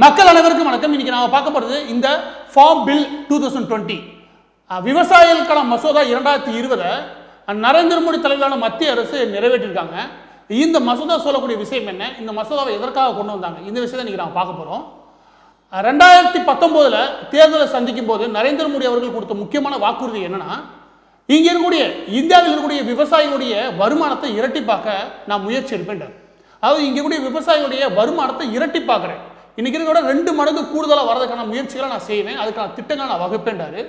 மக்கள் அனைவருக்கும் வணக்கம். இன்னைக்கு நாம பார்க்க போறது இந்த ஃபார்ம் பில் 2020 விவசாயிகளுக்கான மசோதா 2020 நரேந்திர மோடி தலைமையிலான மத்திய அரசு நிறைவேற்றிருக்காங்க. இந்த மசோதா சொல்லக்கூடிய விஷயம் என்ன, இந்த மசோதாவை எதற்காக கொண்டு வந்தாங்க, இந்த விஷயத்தை இன்னைக்கு நாம பார்க்க போறோம். 2019 தேர்தலை சந்திக்கும் போது நரேந்திர மோடி அவர்கள் கொடுத்த முக்கியமான வாக்குறுதி என்னன்னா, இங்க இருக்கக்கூடிய இந்தியாவில் இருக்கக்கூடிய விவசாயிகளுடைய வருமானத்தை இரட்டிப்பாக்க நான் முயற்சி எடுப்பேன். அதாவது இங்க இருக்கக்கூடிய விவசாயிகளுடைய வருமானத்தை இரட்டிப்பாக்குறேன், இன்னைக்கு இருக்கிற 2 மடங்கு கூடுதலாக வரதுக்கான முயற்சிகளை நான் செய்வேன், அதுக்கான திட்டங்களை நான் வகுப்பேன்றாரு.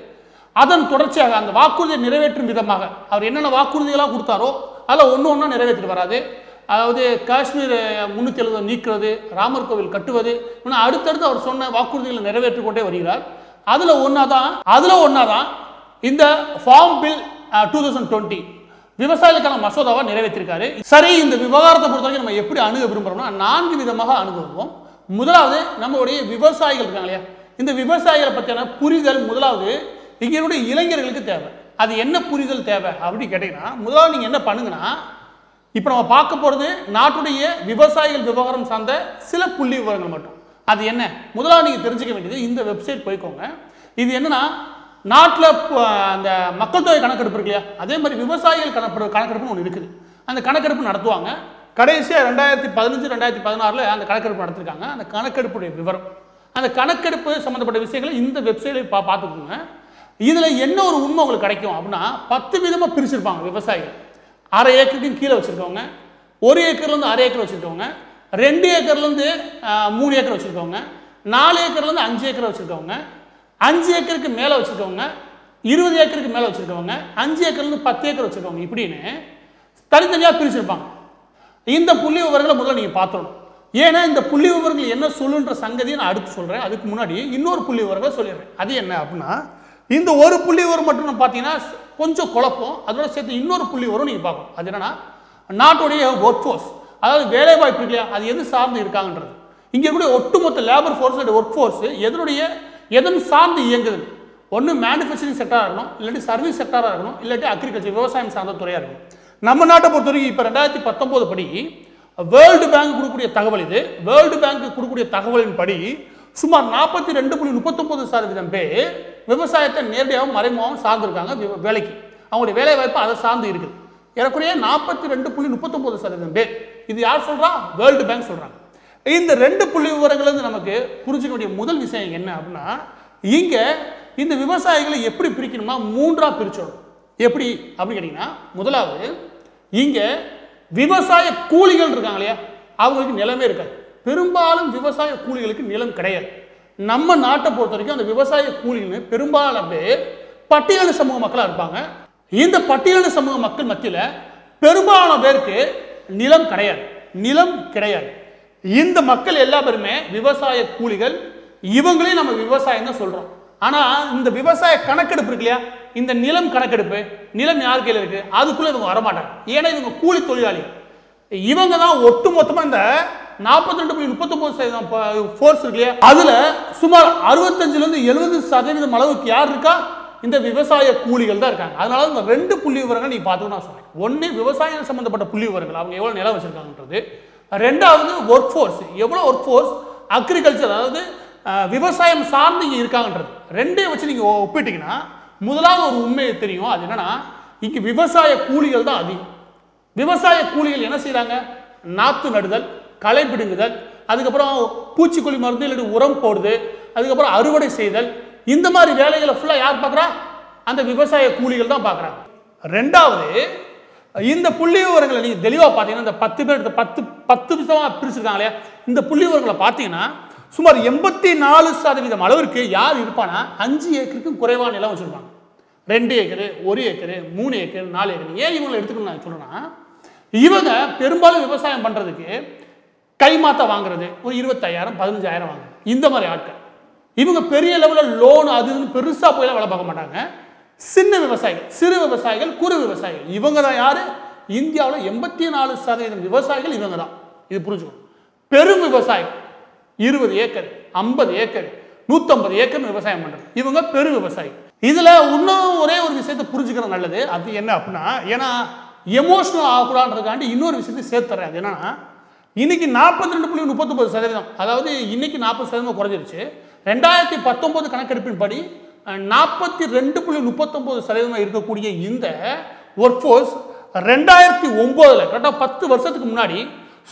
அதன் தொடர்ச்சியாக அந்த வாக்குறுதியை நிறைவேற்றும் விதமாக அவர் என்னென்ன வாக்குறுதிகளாக கொடுத்தாரோ அதில் ஒன்று நிறைவேற்றிட்டு வராது. அதாவது காஷ்மீர் 370 நீக்கிறது, ராமர் கோவில் கட்டுவது, இன்னும் அடுத்தடுத்து அவர் சொன்ன வாக்குறுதிகளை நிறைவேற்றிக் கொண்டே வருகிறார். அதில் ஒன்றாதான் இந்த ஃபார்ம் பில் 2020 விவசாயிகளுக்கான மசோதாவை நிறைவேற்றிருக்காரு. சரி, இந்த விவகாரத்தை பொறுத்தவரைக்கும் நம்ம எப்படி அணுக விரும்புகிறோம்னா 4 விதமாக அணுகுவோம். முதலாவது, நம்மளுடைய விவசாயிகள் இருக்காங்க இல்லையா, இந்த விவசாயிகளை பற்றியான புரிதல் முதலாவது இங்களுடைய இளைஞர்களுக்கு தேவை. அது என்ன புரிதல் தேவை அப்படின்னு கேட்டீங்கன்னா, முதலாவது நீங்கள் என்ன பண்ணுங்கன்னா, இப்போ நம்ம பார்க்க போகிறது நாட்டுடைய விவசாயிகள் விவகாரம் சார்ந்த சில புள்ளி விவரங்கள் மட்டும். அது என்ன, முதலாவது நீங்கள் தெரிஞ்சுக்க வேண்டியது இந்த வெப்சைட் போய்க்கோங்க. இது என்னன்னா, நாட்டில் அந்த மக்கள் தொகை கணக்கெடுப்பு இருக்கு இல்லையா, அதே மாதிரி விவசாயிகள் கணக்கெடுப்புன்னு ஒன்று இருக்குது. அந்த கணக்கெடுப்பு நடத்துவாங்க. கடைசியாக 2015-2016 அந்த கணக்கெடுப்பு நடத்திருக்காங்க. அந்த கணக்கெடுப்புடைய விவரம், அந்த கணக்கெடுப்பு சம்மந்தப்பட்ட விஷயங்களை இந்த வெப்சைட்டில் பார்த்துக்கோங்க. இதில் என்ன ஒரு உண்மை உங்களுக்கு கிடைக்கும் அப்படின்னா, 10 விதமாக பிரிச்சிருப்பாங்க விவசாயிகள். 1/2 ஏக்கருக்கு கீழே வச்சுருக்கவங்க, 1 ஏக்கர்லேருந்து 1/2 ஏக்கர் வச்சுருக்கவங்க, 2 ஏக்கர்லேருந்து 3 ஏக்கர் வச்சுருக்கவங்க, 4 ஏக்கர்லேருந்து 5 ஏக்கர் வச்சுருக்கவங்க, 5 ஏக்கருக்கு மேலே வச்சுருக்கவங்க, 20 ஏக்கருக்கு மேலே வச்சுருக்கவங்க, 5 ஏக்கர்லேருந்து 10 ஏக்கர் வச்சுருக்கவங்க, இப்படின்னு தனித்தனியாக பிரிச்சிருப்பாங்க. இந்த புள்ளி விவரங்களை முதல்ல நீங்கள் பார்த்துடணும். ஏன்னா இந்த புள்ளி விவரங்கள் என்ன சொல்லுன்ற சங்கதியை நான் அடுத்து சொல்கிறேன். அதுக்கு முன்னாடி இன்னொரு புள்ளி விவரங்களை சொல்லிடுறேன். அது என்ன அப்படின்னா, இந்த ஒரு புள்ளி விவரம் மட்டும் நம்ம பார்த்தீங்கன்னா கொஞ்சம் குழப்பம். அதோட சேர்த்து இன்னொரு புள்ளி விவரம் நீங்கள் பார்க்கணும். அது என்னன்னா, நாட்டுடைய ஒர்க் ஃபோர்ஸ், அதாவது வேலை வாய்ப்பு இருக்கு இல்லையா, அது எது சார்ந்து இருக்காங்கன்றது. இங்கே இருக்கக்கூடிய ஒட்டுமொத்த labour force and work force எதன் சார்ந்து இயங்குது. ஒன்று மேனுஃபேக்சரிங் செக்டராக இருக்கணும், இல்லாட்டி சர்வீஸ் செக்டராக இருக்கணும், இல்லாட்டி அக்ரிகல்ச்சர் விவசாயம் சார்ந்த துறையாக இருக்கணும். நம்ம நாட்டை பொறுத்த வரைக்கும் இப்போ 2019 படி வேர்ல்டு பேங்க் கொடுக்கக்கூடிய தகவல், இது வேர்ல்டு பேங்க் கொடுக்கக்கூடிய தகவலின் படி சுமார் 42.39% பேர் விவசாயத்தை நேரடியாகவும் மறைமுகமாகவும் சார்ந்திருக்காங்க. வேலைக்கு அவங்களுடைய வேலை வாய்ப்பு அதை சார்ந்து இருக்குது. ஏறக்குறைய 42.39% பேர். இது யார் சொல்றா? வேர்ல்டு பேங்க் சொல்றாங்க. இந்த 2 புள்ளி விவரங்கள் நமக்கு புரிஞ்சுக்க வேண்டிய முதல் விஷயம் என்ன அப்படின்னா, இங்க இந்த விவசாயிகளை எப்படி பிரிக்கணுமா 3ஆ பிரிச்சோம். எப்படி அப்படின்னு கேட்டீங்கன்னா, முதலாவது இங்க விவசாய கூலிகள் இருக்காங்க இல்லையா, அவங்களுக்கு நிலமே இருக்காது. பெரும்பாலும் விவசாய கூலிகளுக்கு நிலம் கிடையாது. நம்ம நாட்டை பொறுத்த வரைக்கும் அந்த விவசாய கூலிகள் பெரும்பாலான பேர் பட்டியலின சமூக மக்களாக இருப்பாங்க. இந்த பட்டியலின சமூக மக்கள் மத்தியில் பெரும்பாலான பேருக்கு நிலம் கிடையாது. இந்த மக்கள் எல்லா பேருமே விவசாய கூலிகள். இவங்களையும் நம்ம விவசாயம் தான் சொல்றோம். ஆனா இந்த விவசாய கணக்கெடுப்பு இருக்கு இல்லையா, இந்த நிலம் கணக்கெடுப்பு, நிலம் யார் கையில் இருக்கு, அதுக்குள்ள இவங்க வரமாட்டாங்க. ஏன்னா இவங்க கூலி தொழிலாளிகள். இவங்க தான் ஒட்டு மொத்தமா இந்த 42.39% ஃபோர்ஸ் இருக்கு இல்லையா, அதுல சுமார் 65-70% அளவுக்கு யார் இருக்கா, இந்த விவசாய கூலிகள் தான் இருக்காங்க. அதனால இந்த 2 புள்ளி விவரங்கள் நீங்க பார்த்துக்கணும் நான் சொன்னேன். ஒன்று விவசாயம் சம்பந்தப்பட்ட புள்ளி விவரங்கள், அவங்க எவ்வளவு நிலம் வச்சிருக்காங்கன்றது. 2வது ஒர்க் ஃபோர்ஸ், எவ்வளவு ஒர்க் ஃபோர்ஸ் அக்ரிகல்ச்சர், அதாவது விவசாயம் சார்ந்து இங்கே இருக்காங்கன்றது. 2ஐயும் வச்சு நீங்க ஒப்பிட்டீங்கன்னா முதலாவது ஒரு உண்மையை தெரியும். அது என்னன்னா, இங்க விவசாய கூலிகள் தான் அதிகம். விவசாய கூலிகள் என்ன செய்யறாங்க, நாத்து நடுதல், களை பிடுங்குதல், அதுக்கப்புறம் பூச்சிக்கொல்லி மருந்து இல்லாட்டி உரம் போடுது, அதுக்கப்புறம் அறுவடை செய்தல், இந்த மாதிரி வேலைகளை ஃபுல்லா யார் பார்க்குறா, அந்த விவசாய கூலிகள் தான் பார்க்குறாங்க. 2வது இந்த புள்ளி விவரங்களை நீங்க தெளிவாக பார்த்தீங்கன்னா, இந்த 10 பேர் 10 விதமாக பிரிச்சிருக்காங்க இல்லையா, இந்த புள்ளி விவரங்களை பார்த்தீங்கன்னா சுமார் 84% அளவிற்கு யார் இருப்பானா 5 ஏக்கருக்கும் குறைவான நிலம் வச்சிருப்பாங்க. 2 ஏக்கர், 1 ஏக்கர், 3 ஏக்கர், 4 ஏக்கர். ஏன் இவங்களை எடுத்துக்கணும் நான் சொல்றேன்னா, இவங்க பெரும்பாலும் விவசாயம் பண்றதுக்கு கைமாத்த வாங்குறது ஒரு 25,000-15,000 வாங்குறது, இந்த மாதிரி ஆட்கள். இவங்க பெரிய லெவலில் லோன் அது பெருசா போய் வேலை பார்க்க மாட்டாங்க. சின்ன விவசாயிகள், சிறு விவசாயிகள், குறு விவசாயிகள், இவங்க தான் யாரு, இந்தியாவில் 84% விவசாயிகள் இவங்க தான். இது புரிஞ்சுக்கணும். பெரும் விவசாயிகள் 20 ஏக்கர், 50 ஏக்கர், 150 ஏக்கர் விவசாயம் பண்றது, இவங்க பெரு விவசாயி. இதுல இன்னும் ஒரே ஒரு விஷயத்தை புரிஞ்சுக்கிறது நல்லது. அது என்ன அப்படின்னா, ஏன்னா எமோஷனல் ஆகக்கூடாதுன்றதுக்காண்டி இன்னொரு விஷயத்தை சேர்த்துறேன். அது என்னன்னா, இன்னைக்கு 42.39%. அதாவது இன்னைக்கு 40% குறைஞ்சிருச்சு. 2019 கணக்கெடுப்பின்படி 42.39% இருக்கக்கூடிய இந்த ஒர்க் ஃபோர்ஸ் 2009 கரெக்டாக 10 வருஷத்துக்கு முன்னாடி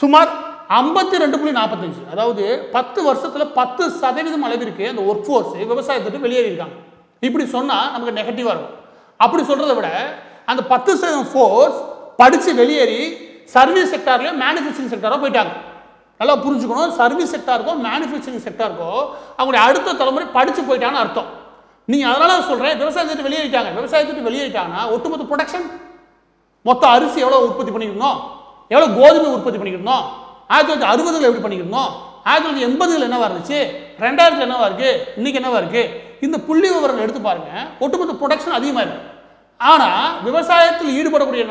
சுமார் 52.45, அதாவது 10 வருஷத்துல 10% அளவிற்கு அந்த ஒர்க் ஃபோர்ஸ் விவசாயத்துக்கு வெளியேறியிருக்காங்க. இப்படி சொன்னா நமக்கு நெகட்டிவா இருக்கும். அப்படி சொல்றதை விட அந்த 10% ஃபோர்ஸ் படிச்சு வெளியேறி சர்வீஸ் செக்டார்லயும் மேனுஃபேக்சரிங் செக்டாரோ போயிட்டாங்க. நல்லா புரிஞ்சுக்கணும். சர்வீஸ் செக்டாருக்கோ மேனுஃபேக்சரிங் செக்டாருக்கோ அவங்களுடைய அடுத்த தலைமுறை படிச்சு போயிட்டாங்கன்னு அர்த்தம். நீங்க அதனால சொல்றேன் விவசாயத்துக்கு வெளியேறிட்டாங்க. விவசாயத்துக்கு வெளியேறிட்டாங்கன்னா ஒட்டுமொத்த ப்ரொடக்ஷன், மொத்த அரிசி எவ்வளவு உற்பத்தி பண்ணிக்கணும், எவ்வளவு கோதுமை உற்பத்தி பண்ணிக்கணும், 1960 எப்படி பண்ணிக்கணும், 1980 என்னவா இருந்துச்சு, 2000 என்னவா இருக்கு, இன்னைக்கு என்னவா இருக்கு, இந்த புள்ளி விவரங்கள் எடுத்து பாருங்க. ஒட்டுமொத்த ப்ரொடக்ஷன் அதிகமா இருக்கு. ஆனா விவசாயத்தில் ஈடுபடக்கூடிய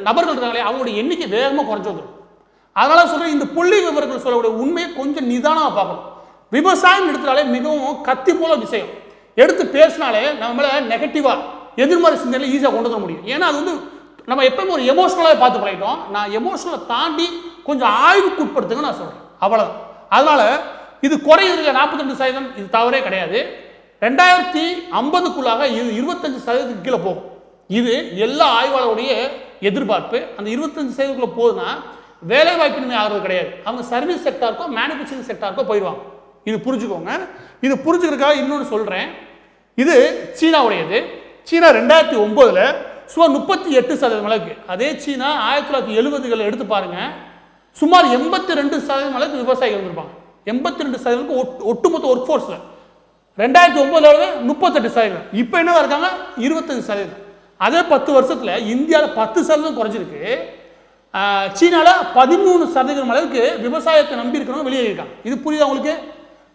நபர்கள் இருக்காங்களே அவங்களுடைய எண்ணிக்கை வேகமாக குறைஞ்சு வந்துடும். அதனால சொல்றேன் இந்த புள்ளி விவரங்கள் சொல்லக்கூடிய உண்மையை கொஞ்சம் நிதானமா பார்க்கணும். விவசாயம் எடுத்தாலே மிகவும் கத்தி போல விஷயம் எடுத்து பேசினாலே நம்ம மேல நெகட்டிவா எதிர்மறை சிந்தனை ஈஸியாக கொண்டு வர முடியும். ஏன்னா அது வந்து நம்ம எப்பவுமே ஒரு எமோஷனலாக பார்த்து பழகிட்டோம். நான் எமோஷனலை தாண்டி கொஞ்சம் ஆய்வுக்கு உட்படுத்துங்க நான் சொல்றேன், அவ்வளவுதான். அதனால இது குறையுது 42%, இது தவறே கிடையாது. 2050க்குள்ளாக இது 25% கீழே போகும். இது எல்லா ஆய்வாளருடைய எதிர்பார்ப்பு. அந்த 25% போகுதுன்னா வேலை வாய்ப்பின்மை ஆகிறது கிடையாது. அவங்க சர்வீஸ் செக்டாருக்கோ மேனுஃபேக்சரிங் செக்டாருக்கோ போயிடுவாங்க. இது புரிஞ்சுக்கோங்க. இது புரிஞ்சுக்கிறதுக்காக இன்னொன்று சொல்றேன். இது சீனாவுடையது. சீனா 2009 சுமார் 38% அளவுக்கு. அதே சீனா 1970களில் எடுத்து பாருங்க சுமார் 82% அளவுக்கு விவசாயிகள் இருந்திருப்பாங்க. 82% ஒட்டுமொத்த ஒர்க் ஃபோர்ஸ்ல 2009 38%. இப்போ என்னவா இருக்காங்க 25%. அதே 10 வருஷத்துல இந்தியாவில் 10% குறைஞ்சிருக்கு. சீனால 13% அளவுக்கு விவசாயத்தை நம்பி இருக்கிறவங்க வெளியேறியிருக்காங்க. இது புரியுதா உங்களுக்கு?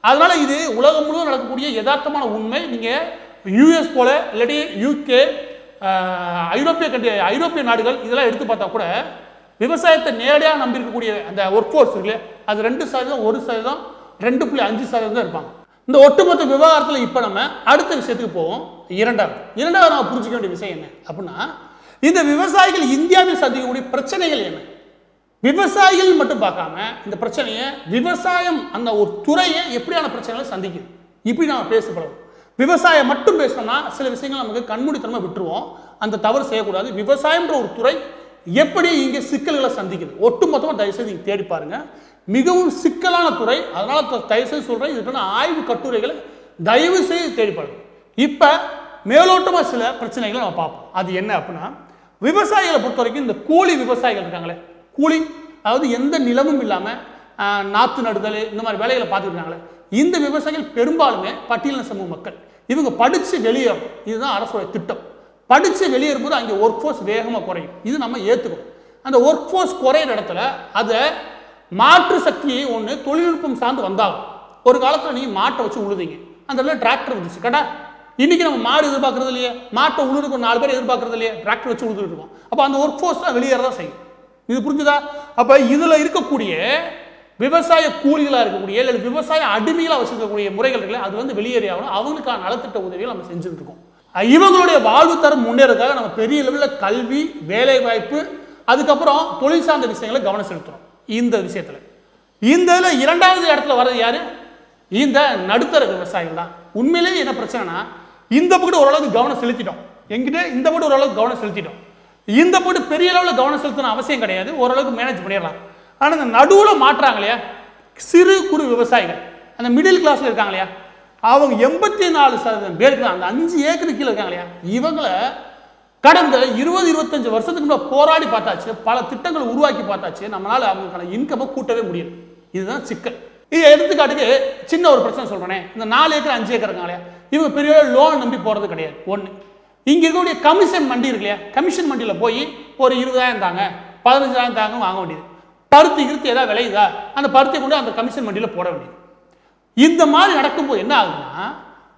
அதனால இது உலகம் முழுவதும் நடக்கக்கூடிய யதார்த்தமான உண்மை. நீங்க யூஎஸ் போல இல்லாட்டி யூகே, ஐரோப்பிய நாடுகள் இதெல்லாம் எடுத்து பார்த்தா கூட விவசாயத்தை நேரடியாக நம்பி இருக்கக்கூடிய அந்த ஒர்க் ஃபோர்ஸ் இருக்கு, அது 2%, 1%, 2.5% தான் இருப்பாங்க. இந்த ஒட்டுமொத்த விவகாரத்தில் இப்போ நம்ம அடுத்த விஷயத்துக்கு போவோம். இரண்டாவது நம்ம புரிஞ்சுக்க வேண்டிய விஷயம் என்ன அப்படின்னா, இந்த விவசாயிகள் இந்தியாவில் சந்திக்கக்கூடிய பிரச்சனைகள் என்ன. விவசாயிகள் மட்டும் பார்க்காம இந்த பிரச்சனையை விவசாயம் அந்த ஒரு துறையை எப்படியான பிரச்சனைகளை சந்திக்குது இப்படி நம்ம பேசப்படும். விவசாயம் மட்டும் பேசணும்னா சில விஷயங்கள் நமக்கு கண்மூடித்தனமா விட்டுருவோம். அந்த தவறு செய்யக்கூடாது. விவசாயம்ன்ற ஒரு துறை எப்படி இங்கே சிக்கல்களை சந்திக்குது ஒட்டுமொத்தமாக தயவுசெய்து நீங்க தேடி பாருங்க. மிகவும் சிக்கலான துறை. அதனால தயவுசெய்து சொல்றேன், இதுக்கான ஆய்வு கட்டுரைகளை தயவு செய்து தேடி பாருங்க. இப்ப மேலோட்டமா சில பிரச்சனைகளை நம்ம பார்ப்போம். அது என்ன அப்படின்னா, விவசாயிகளை பொறுத்த வரைக்கும் இந்த கூலி விவசாயிகள் இருக்காங்களே, கூலி அதாவது எந்த நிலமும் இல்லாம நாத்து நடுதல் இந்த மாதிரி வேலைகளை பார்த்துட்டு இருக்காங்களே, இந்த விவசாயிகள் பெரும்பாலுமே பட்டியலின சமூக மக்கள். இவங்க படிச்சு வெளியேறும். இதுதான் அரசோட திட்டம். படிச்சு வெளியேறும்போது அங்கே ஒர்க் ஃபோர்ஸ் வேகமாக குறையும். இது நம்ம ஏற்றுக்கணும். அந்த ஒர்க் ஃபோர்ஸ் குறையிற இடத்துல அதை மாற்று சக்தியை ஒன்று தொழில்நுட்பம் சார்ந்து வந்தாகும். ஒரு காலத்தில் நீ மாட்டை வச்சு உழுதிங்க, அந்த இடத்துல டிராக்டர் வந்துச்சு கடா. இன்னைக்கு நம்ம மாடு எதிர்பார்க்கறது இல்லையே, மாட்டை உழுதுக்கு 4 பேர் எதிர்பார்க்கறது இல்லையே, டிராக்டர் வச்சு உழுதுட்டு இருக்கோம். அப்போ அந்த ஒர்க் ஃபோர்ஸ் தான் வெளியேறதான் செய்யும். இது புரிஞ்சுதா? அப்போ இதில் இருக்கக்கூடிய விவசாய கூலிகளாக இருக்கக்கூடிய இல்லை விவசாய அடிமைகளாக வச்சிருக்கக்கூடிய முறைகள் இருக்குல்ல, அது வந்து வெளியேறியாகணும். அவங்களுக்கான நலத்திட்ட உதவிகள் நம்ம செஞ்சுட்டு இருக்கோம். இவங்களுடைய வாழ்வு தரம் முன்னேறதுக்காக நம்ம பெரிய லெவலில் கல்வி, வேலை வாய்ப்பு, அதுக்கப்புறம் தொழில் சார்ந்த விஷயங்களை கவனம் செலுத்துறோம். இந்த விஷயத்துல இந்த இரண்டாவது இடத்துல வர்றது யாரு? இந்த நடுத்தர விவசாயிகள் தான். உண்மையிலேயே என்ன பிரச்சனைனா, இந்த பக்கம் ஓரளவுக்கு கவனம் செலுத்திட்டோம், எங்கிட்ட இந்த பக்கம் ஓரளவுக்கு கவனம் செலுத்திட்டோம். இந்த பக்கம் பெரிய அளவில் கவனம் செலுத்தணும் அவசியம் கிடையாது, ஓரளவுக்கு மேனேஜ் பண்ணிடலாம். ஆனால் இந்த நடுவில் மாற்றாங்க இல்லையா, சிறு குறு விவசாயிகள், அந்த மிடில் கிளாஸ்ல இருக்காங்க இல்லையா, அவங்க 84% பேருக்கு தான் அந்த 5 ஏக்கருக்கு கீழே இருக்காங்க இல்லையா, இவங்களை கடந்த 20-25 வருஷத்துக்கு முன்னாடி போராடி பார்த்தாச்சு, பல திட்டங்களை உருவாக்கி பார்த்தாச்சு, நம்மளால அவங்களுக்கான இன்கமை கூட்டவே முடியும். இதுதான் சிக்கல். இது எடுத்துக்காட்டுக்கு சின்ன ஒரு பிரச்சனை சொல்றேன். இந்த 4 ஏக்கர் 5 ஏக்கர் இருக்காங்க இல்லையா, இவங்க பெரிய லோன் நம்பி போறது கிடையாது. ஒன்று, இங்க இருக்கக்கூடிய கமிஷன் மண்டி இருக்கு இல்லையா, கமிஷன் மண்டியில போய் ஒரு 20,000 தாங்க 15,000 தாங்க வாங்க வேண்டியது. பருத்தி கிருத்தி ஏதாவது விளையுதா, அந்த பருத்தி கொண்டு அந்த கமிஷன் மண்டியில போட வேண்டியது. இந்த மாதிரி நடக்கும்போது என்ன ஆகுதுன்னா,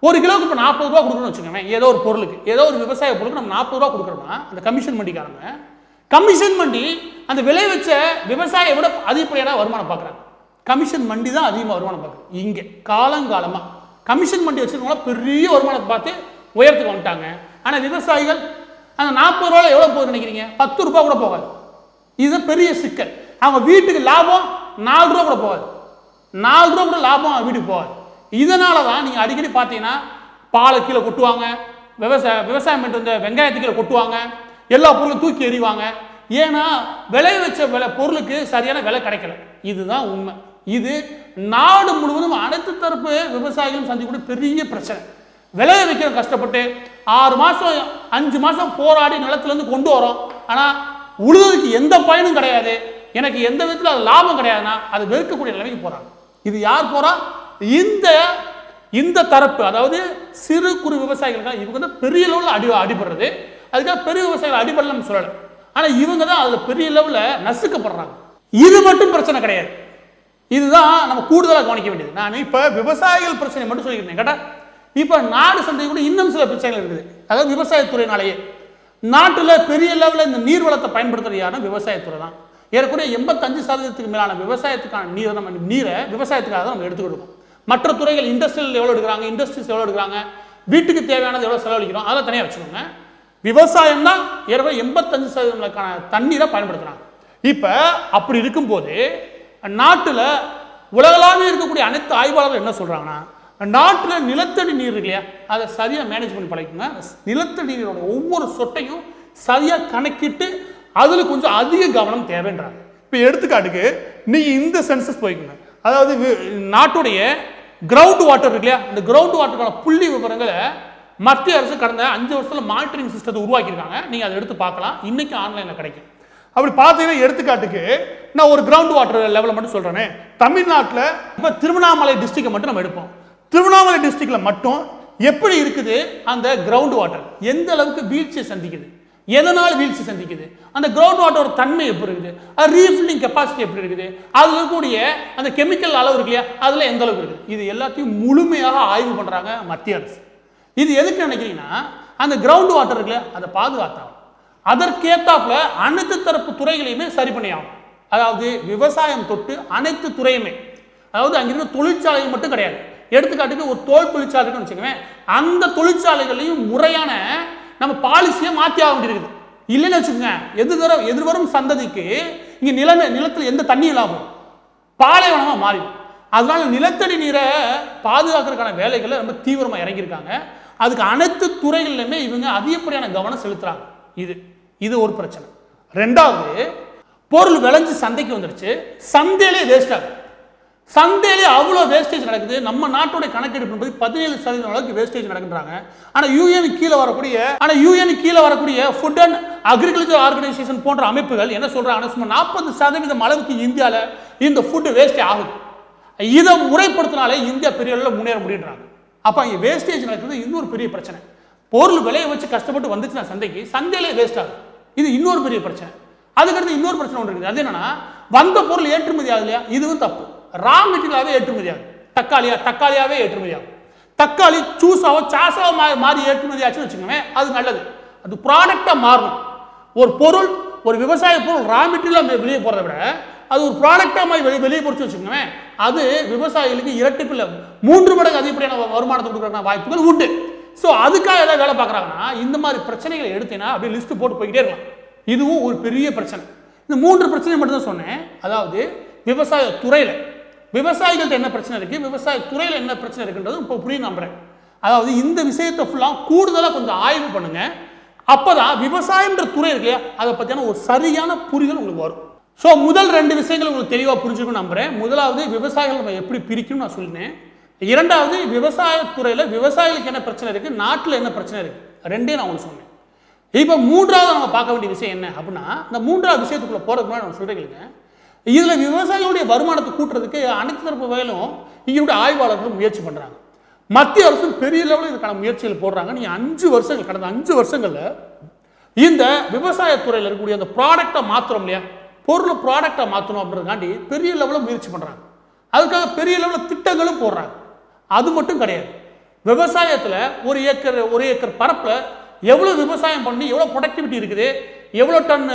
ஒரு கிலோவுக்கு இப்போ 40 ரூபா கொடுக்கணும்னு வச்சுக்கோங்க. ஏதோ ஒரு பொருளுக்கு, ஏதோ ஒரு விவசாய பொருளுக்கு நம்ம 40 ரூபா கொடுக்குறோம்னா, அந்த கமிஷன் மண்டிக்காரங்க கமிஷன் மண்டி அந்த விளை வச்ச விவசாயியை விட அதிகப்படியான வருமானம் பார்க்குறாங்க. கமிஷன் மண்டி தான் அதிகமாக வருமானம் பார்க்குறோம். இங்கே காலங்காலமாக கமிஷன் மண்டி வச்சுருக்கவங்களா பெரிய வருமானத்தை பார்த்து உயரத்துக்கு வந்துட்டாங்க. ஆனால் விவசாயிகள் அந்த 40 ரூபாயில் எவ்வளோ போகுதுன்னு நினைக்கிறீங்க? 10 ரூபா கூட போகாது. இது பெரிய சிக்கல். அவங்க வீட்டுக்கு லாபம் 4 ரூபா கூட போகாது, 4 ரூபா கூட லாபம் வீட்டுக்கு போகாது. இதனால தான் நீங்கள் அடிக்கடி பார்த்தீங்கன்னா பாலை கீழே கொட்டுவாங்க, விவசாயம் பண்ணிட்டு வந்த வெங்காயத்து கீழே கொட்டுவாங்க, எல்லா பொருளும் தூக்கி எறிவாங்க. ஏன்னா விளைய வச்ச பொருளுக்கு சரியான விலை கிடைக்கல. இதுதான் உண்மை. இது நாடு முழுவதும் அனைத்து தரப்பு விவசாயிகளும் சந்திக்கக்கூடிய பெரிய பிரச்சனை. விளைய வைக்கிற கஷ்டப்பட்டு 6 மாதம் 5 மாதம் போராடி நிலத்திலேருந்து கொண்டு வரோம். ஆனால் உழுதுக்கு எந்த பயனும் கிடையாது, எனக்கு எந்த விதத்தில் அது லாபம் கிடையாதுன்னா அது வெறுக்கக்கூடிய நிலைமைக்கு போகிறாங்க. இது யார் போகிறா? இந்த தரப்பு, அதாவது சிறு குறு விவசாயிகள். இவங்க தான் பெரிய லெவலில் அடிபடுறது. அதுக்காக பெரிய விவசாயிகள் அடிபடலன்னு சொல்லலை, ஆனால் இவங்க தான் அதில் பெரிய லெவலில் நசுக்கப்படுறாங்க. இது மட்டும் பிரச்சனை கிடையாது, இதுதான் நம்ம கூடுதலாக கவனிக்க வேண்டியது. நான் இப்போ விவசாயிகள் பிரச்சனை மட்டும் சொல்லிக்கிறேன் கேட்டால், இப்போ நாடு சந்தை கூட இன்னும் சில பிரச்சனைகள் இருக்குது. அதாவது விவசாயத்துறையினாலேயே நாட்டில் பெரிய லெவலில் இந்த நீர்வளத்தை பயன்படுத்துறது யாருன்னா விவசாயத்துறை தான். ஏறக்குறைய 85% மேலான விவசாயத்துக்கான நீரை விவசாயத்துக்காக தான் நம்ம எடுத்துக்கிட்டு. மற்ற துறைகள் இண்டஸ்ட்ரியல் எவ்வளோ எடுக்கிறாங்க, இண்டஸ்ட்ரீஸ் எவ்வளோ எடுக்கிறாங்க, வீட்டுக்கு தேவையானது எவ்வளோ செலவழிக்கிறோம், அதெல்லாம் தனியாக வச்சுக்கோங்க. விவசாயம் தான் ஏறக்குறைய 85% தண்ணீரை பயன்படுத்துகிறாங்க. இப்போ அப்படி இருக்கும்போது நாட்டில் உலகளாவே இருக்கக்கூடிய அனைத்து ஆய்வாளர்கள் என்ன சொல்கிறாங்கன்னா, நாட்டில் நிலத்தடி நீர் இருக்கு இல்லையா, அதை சரியாக மேனேஜ் பண்ணி பழகிக்கோங்க. நிலத்தடி நீரோட ஒவ்வொரு சொட்டையும் சரியாக கணக்கிட்டு அதில் கொஞ்சம் அதிக கவனம் தேவைன்றாங்க. இப்போ எடுத்துக்காட்டுக்கு நீங்கள் இந்த சென்சஸ் போய்க்குங்க, அதாவது நாட்டுடைய கிரவுண்ட் வாட்டர் இருக்கு இல்லையா, இந்த கிரவுண்ட் வாட்டருக்கான புள்ளி விவரங்களை மத்திய அரசு கடந்த 5 வருஷத்தில் மானிட்டரிங் சிஸ்டத்தை உருவாக்கியிருக்காங்க. நீங்கள் அதை எடுத்து பார்க்கலாம், இன்னைக்கு ஆன்லைனில் கிடைக்கும். அப்படி பார்த்தீங்கன்னா எடுத்துக்காட்டுக்கு நான் ஒரு கிரவுண்ட் வாட்டர் லெவலில் மட்டும் சொல்கிறேனே, தமிழ்நாட்டில் இப்போ திருவண்ணாமலை டிஸ்ட்ரிக்டை மட்டும் நம்ம எடுப்போம். திருவண்ணாமலை டிஸ்ட்ரிக்டில் மட்டும் எப்படி இருக்குது அந்த கிரவுண்ட் வாட்டர், எந்த அளவுக்கு வீழ்ச்சியை சந்திக்குது, எதனால் வீழ்ச்சி சந்திக்குது, அந்த கிரவுண்ட் வாட்டரோட தன்மை எப்படி இருக்குது, அது ரீஃபில்லிங் கெப்பாசிட்டி எப்படி இருக்குது, அதில் இருக்கக்கூடிய அந்த கெமிக்கல் அளவு இருக்கு இல்லையா, அதில் எந்த அளவுக்கு இருக்குது, இது எல்லாத்தையும் முழுமையாக ஆய்வு பண்ணுறாங்க மத்திய அரசு. இது எதுக்கு நினைக்கிறீங்கன்னா, அந்த கிரவுண்ட் வாட்டர் இருக்குல்ல அதை பாதுகாத்தாங்க. அதற்கேற்றாப்புல அனைத்து தரப்பு துறைகளையுமே சரி பண்ணி ஆகும். அதாவது விவசாயம் தொட்டு அனைத்து துறையுமே, அதாவது அங்கிருந்த தொழிற்சாலைகள் மட்டும் கிடையாது. எடுத்துக்காட்டுக்கு ஒரு தோல் தொழிற்சாலை இருக்குன்னு வச்சுக்கோங்க, அந்த தொழிற்சாலைகளையும் முறையான நம்ம பாலிசியை மாற்றி ஆக வேண்டியிருக்குது. இல்லைன்னு வச்சுக்கோங்க, எதிர்வரும் சந்ததிக்கு இங்கே நிலத்தில் எந்த தண்ணி இல்லாமல் பாலைவனமாக மாறிடும். அதனால நிலத்தடி நீரை பாதுகாக்கிறதுக்கான வேலைகளை ரொம்ப தீவிரமாக இறங்கியிருக்காங்க. அதுக்கு அனைத்து துறைகளிலுமே இவங்க அதிகப்படியான கவனம் செலுத்துறாங்க. இது ஒரு பிரச்சனை. ரெண்டாவது, பொருள் விளைஞ்சு சந்தைக்கு வந்துருச்சு, சந்தையிலே வேஸ்ட் ஆகுது. சந்தையிலே அவ்வளோ வேஸ்டேஜ் நடக்குது. நம்ம நாட்டுடைய கணக்கெடுப்பு 17% அளவுக்கு வேஸ்டேஜ் நடக்குறாங்க. ஆனால் யூஎன் கீழே வரக்கூடிய ஃபுட் அண்ட் அக்ரிகல்ச்சர் ஆர்கனைசேஷன் போன்ற அமைப்புகள் என்ன சொல்றாங்கன்னா, சுமார் 40% அளவுக்கு இந்தியாவில் இந்த ஃபுட் வேஸ்டே ஆகுது. இதை முறைப்படுத்தினாலே இந்தியா பெரிய அளவில் முன்னேற முடியுன்றாங்க. அப்போ இங்கே வேஸ்டேஜ் நடக்குது. இன்னொரு பெரிய பிரச்சனை, பொருள் விலையை வச்சு கஷ்டப்பட்டு வந்துச்சுன்னா சந்தையிலே வேஸ்ட் ஆகுது. இது இன்னொரு பெரிய பிரச்சனை. அதுக்கடுத்து இன்னொரு பிரச்சனை ஒன்று இருக்குது. அது என்னன்னா, வந்த பொருள் ஏற்றுமதி ஆகுது இல்லையா, இதுவும் தப்பு. ரா மெட்டீரியலாகவே ஏற்றுமதி ஆகும். தக்காளியாவே ஏற்றுமதி ஆகும். தக்காளி சாசாவோ மாறி ஏற்றுமதி ஆச்சுன்னு வச்சுக்கோங்க, அது நல்லது. அது ப்ராடக்டாக மாறணும். ஒரு பொருள், ஒரு விவசாய பொருள் ரா மெட்டீரியலாக வெளியே போகிறத விட அது ஒரு ப்ராடக்டாக மாதிரி வெளியே பொறிச்சு வச்சுக்கோங்க, அது விவசாயிகளுக்கு இரட்டிப்பில் 3 மடங்கு அதிகப்படியான வருமானத்தை கொடுக்குற வாய்ப்புகள் உண்டு. ஸோ அதுக்காக ஏதாவது வேலை பார்க்குறாங்கன்னா இந்த மாதிரி பிரச்சனைகளை எடுத்தீங்கன்னா அப்படியே லிஸ்ட் போட்டு போய்கிட்டே இருக்கலாம். இதுவும் ஒரு பெரிய பிரச்சனை. இந்த 3 பிரச்சனை மட்டும் தான் சொன்னேன். அதாவது விவசாய துறையில் விவசாயிகள்கிட்ட என்ன பிரச்சனை இருக்குது, விவசாய துறையில் என்ன பிரச்சனை இருக்குன்றது இப்போ புரியும் நம்புறேன். அதாவது இந்த விஷயத்தை ஃபுல்லாக கூடுதலாக கொஞ்சம் ஆய்வு பண்ணுங்க. அப்போ தான் விவசாயன்ற துறை இருக்கு இல்லையா, அதை பற்றியான ஒரு சரியான புரிதல் உங்களுக்கு வரும். ஸோ முதல் 2 விஷயங்கள் உங்களுக்கு தெளிவாக புரிஞ்சுக்கணும்னு நம்புறேன். முதலாவது, விவசாயிகள் நம்ம எப்படி பிரிக்கணும்னு நான் சொல்லினேன். இரண்டாவது, விவசாயத்துறையில் விவசாயிகளுக்கு என்ன பிரச்சனை இருக்குது, நாட்டில் என்ன பிரச்சனை இருக்குது, ரெண்டையும் நான் உங்களுக்கு சொன்னேன். இப்போ மூன்றாவது நம்ம பார்க்க வேண்டிய விஷயம் என்ன அப்படின்னா, இந்த 3வது விஷயத்துக்குள்ளே போகிறதுக்கு முன்னாடி நம்ம சொல்கிறீங்க, இதில் விவசாயிகளுடைய வருமானத்தை கூட்டுறதுக்கு அனைத்து தரப்பு வகையிலும் இங்கே ஆய்வாளர்கள் முயற்சி பண்ணுறாங்க. மத்திய அரசு பெரிய லெவலில் இதுக்கான முயற்சிகள் போடுறாங்க. நீங்கள் 5 வருஷங்கள், கடந்த 5 வருஷங்களில் இந்த விவசாயத்துறையில் இருக்கக்கூடிய அந்த ப்ராடக்டை மாற்றுறோம் இல்லையா, பொருள் ப்ராடக்டை மாற்றணும் அப்படின்றதுக்காண்டி பெரிய லெவலில் முயற்சி பண்ணுறாங்க. அதுக்காக பெரிய லெவலில் திட்டங்களும் போடுறாங்க. அது மட்டும் கிடையாது, விவசாயத்தில் ஒரு ஏக்கர் பரப்பில் எவ்வளோ விவசாயம் பண்ணி எவ்வளோ ப்ரொடக்டிவிட்டி இருக்குது, எவ்வளோ டன்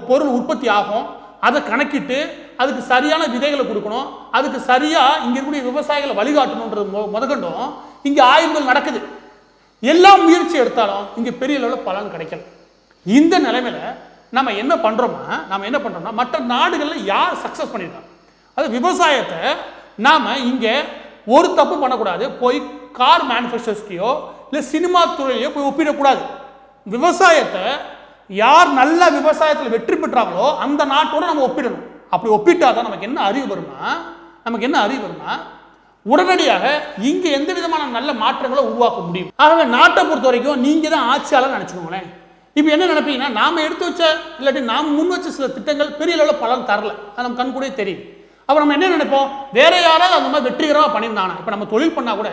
பொருள் உற்பத்தி ஆகும், அதை கணக்கிட்டு அதுக்கு சரியான விதைகளை கொடுக்கணும், அதுக்கு சரியாக இங்கே இருக்கக்கூடிய விவசாயிகளை வழிகாட்டணுன்றது முதற்கொண்டும் இங்கே ஆய்வுகள் நடக்குது. எல்லா முயற்சி எடுத்தாலும் இங்கே பெரிய லெவலில் பலன் கிடைக்கல. இந்த நிலைமையில் நம்ம என்ன பண்ணுறோம்னா மற்ற நாடுகளில் யார் சக்ஸஸ் பண்ணியிருக்காங்க, அது விவசாயத்தை நாம் இங்கே ஒரு தப்பு பண்ணக்கூடாது, போய் கார் மேனுஃபேக்சர்ஸ்க்கையோ இல்லை சினிமா துறையிலையோ போய் ஒப்பிடக்கூடாது. விவசாயத்தை யார் நல்ல விவசாயத்தில் வெற்றி பெற்றாங்களோ அந்த நாட்டோட நம்ம ஒப்பிடணும். அப்படி ஒப்பிட்டாதான் நமக்கு என்ன அறிவு வருமா, உடனடியாக இங்கே எந்த விதமான நல்ல மாற்றங்களை உருவாக்க முடியும். ஆகவே நாட்டை பொறுத்த வரைக்கும் நீங்கள் தான் ஆட்சியாளர் நினச்சிக்கோங்களேன். இப்போ என்ன நினைப்பீங்கன்னா, நாம் எடுத்து வச்ச இல்லாட்டி நாம் முன் வச்ச சில திட்டங்கள் பெரிய அளவில் பலன் தரல, அது நம்ம கண் கூட தெரியும். அப்போ நம்ம என்ன நினைப்போம், வேற யாராவது அந்த மாதிரி வெற்றிகரமாக பண்ணியிருந்தாங்கன்னா, இப்போ நம்ம தொழில் பண்ணால் கூட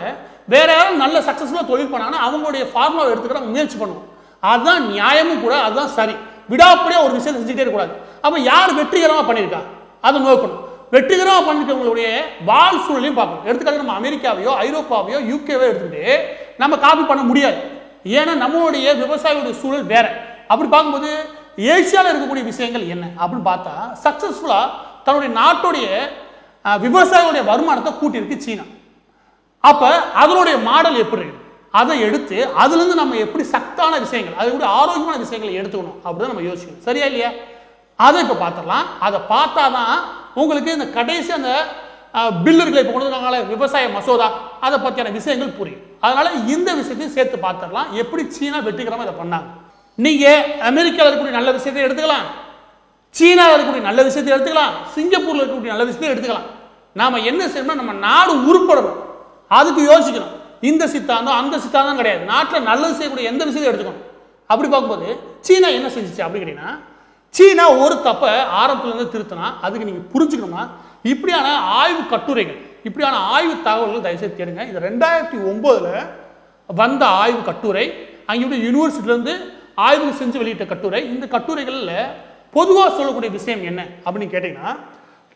வேற யாராவது நல்ல சக்ஸஸ்ஃபுல்லாக தொழில் பண்ணாங்கன்னா அவங்களுடைய ஃபார்முலாவை எடுத்துக்கிற நம்ம முயற்சி பண்ணுவோம். அதுதான் நியாயமும் கூட, அதுதான் சரி. விடாப்படியாக ஒரு விஷயத்தை செஞ்சுட்டே இருக்கக்கூடாது. அப்போ யார் வெற்றிகரமாக பண்ணியிருக்கா அதை நோக்கணும். வெற்றிகரமாக பண்ணிருக்கவங்களுடைய வாழ் சூழலையும் பார்க்கணும். எடுத்துக்காட்டு நம்ம அமெரிக்காவையோ ஐரோப்பாவையோ யூகேவையோ எடுத்துக்கிட்டு நம்ம காப்பி பண்ண முடியாது. ஏன்னா நம்மளுடைய விவசாயிகளுடைய சூழல் வேற. அப்படி பார்க்கும்போது ஏசியாவில் இருக்கக்கூடிய விஷயங்கள் என்ன அப்படின்னு பார்த்தா, சக்சஸ்ஃபுல்லாக தன்னுடைய நாட்டுடைய விவசாயிகளுடைய வருமானத்தை கூட்டியிருக்கு சீனா. அப்போ அதனுடைய மாடல் எப்படி இருக்கு, அதை எடுத்து அதுலேருந்து நம்ம எப்படி சத்தான விஷயங்கள், அது கூட ஆரோக்கியமான விஷயங்களை எடுத்துக்கணும் அப்படிதான் நம்ம யோசிக்கணும். சரியா இல்லையா? அதை இப்போ பார்த்துடலாம். அதை பார்த்தா தான் உங்களுக்கு இந்த கடைசி அந்த பில்லுகளை இப்போ கொண்டு வந்தாங்களே விவசாய மசோதா, அதை பற்றியான விஷயங்கள் புரியும். அதனால இந்த விஷயத்தையும் சேர்த்து பார்த்துடலாம், எப்படி சீனா வெற்றிகரமாக இதை பண்ணாங்க. நீங்கள் அமெரிக்காவில் இருக்கக்கூடிய நல்ல விஷயத்தை எடுத்துக்கலாம், சீனாவில் இருக்கக்கூடிய நல்ல விஷயத்தை எடுத்துக்கலாம், சிங்கப்பூரில் இருக்கக்கூடிய நல்ல விஷயத்தை எடுத்துக்கலாம். நாம் என்ன செய்யணும்னா, நம்ம நாடு உருப்படணும், அதுக்கு யோசிக்கணும். இந்த சித்தாந்தம் அந்த சித்தாந்தம் கிடையாது. நாட்டில் நல்லது செய்யக்கூடிய எந்த விஷயத்தையும் எடுத்துக்கணும். அப்படி பார்க்கும்போது சீனா என்ன செஞ்சிச்சு அப்படி கேட்டீங்கன்னா, சீனா ஒரு தப்பை ஆரம்பத்துலேருந்து திருத்தினா, அதுக்கு நீங்கள் புரிஞ்சுக்கணும்னா இப்படியான ஆய்வு கட்டுரைகள், இப்படியான ஆய்வு தகவல்கள் தயவுசெய்து தேடுங்க. இது 2009 வந்த ஆய்வு கட்டுரை, அங்கே யூனிவர்சிட்டியிலேருந்து ஆய்வு செஞ்சு வெளியிட்ட கட்டுரை. இந்த கட்டுரைகளில் பொதுவாக சொல்லக்கூடிய விஷயம் என்ன அப்படின்னு கேட்டிங்கன்னா,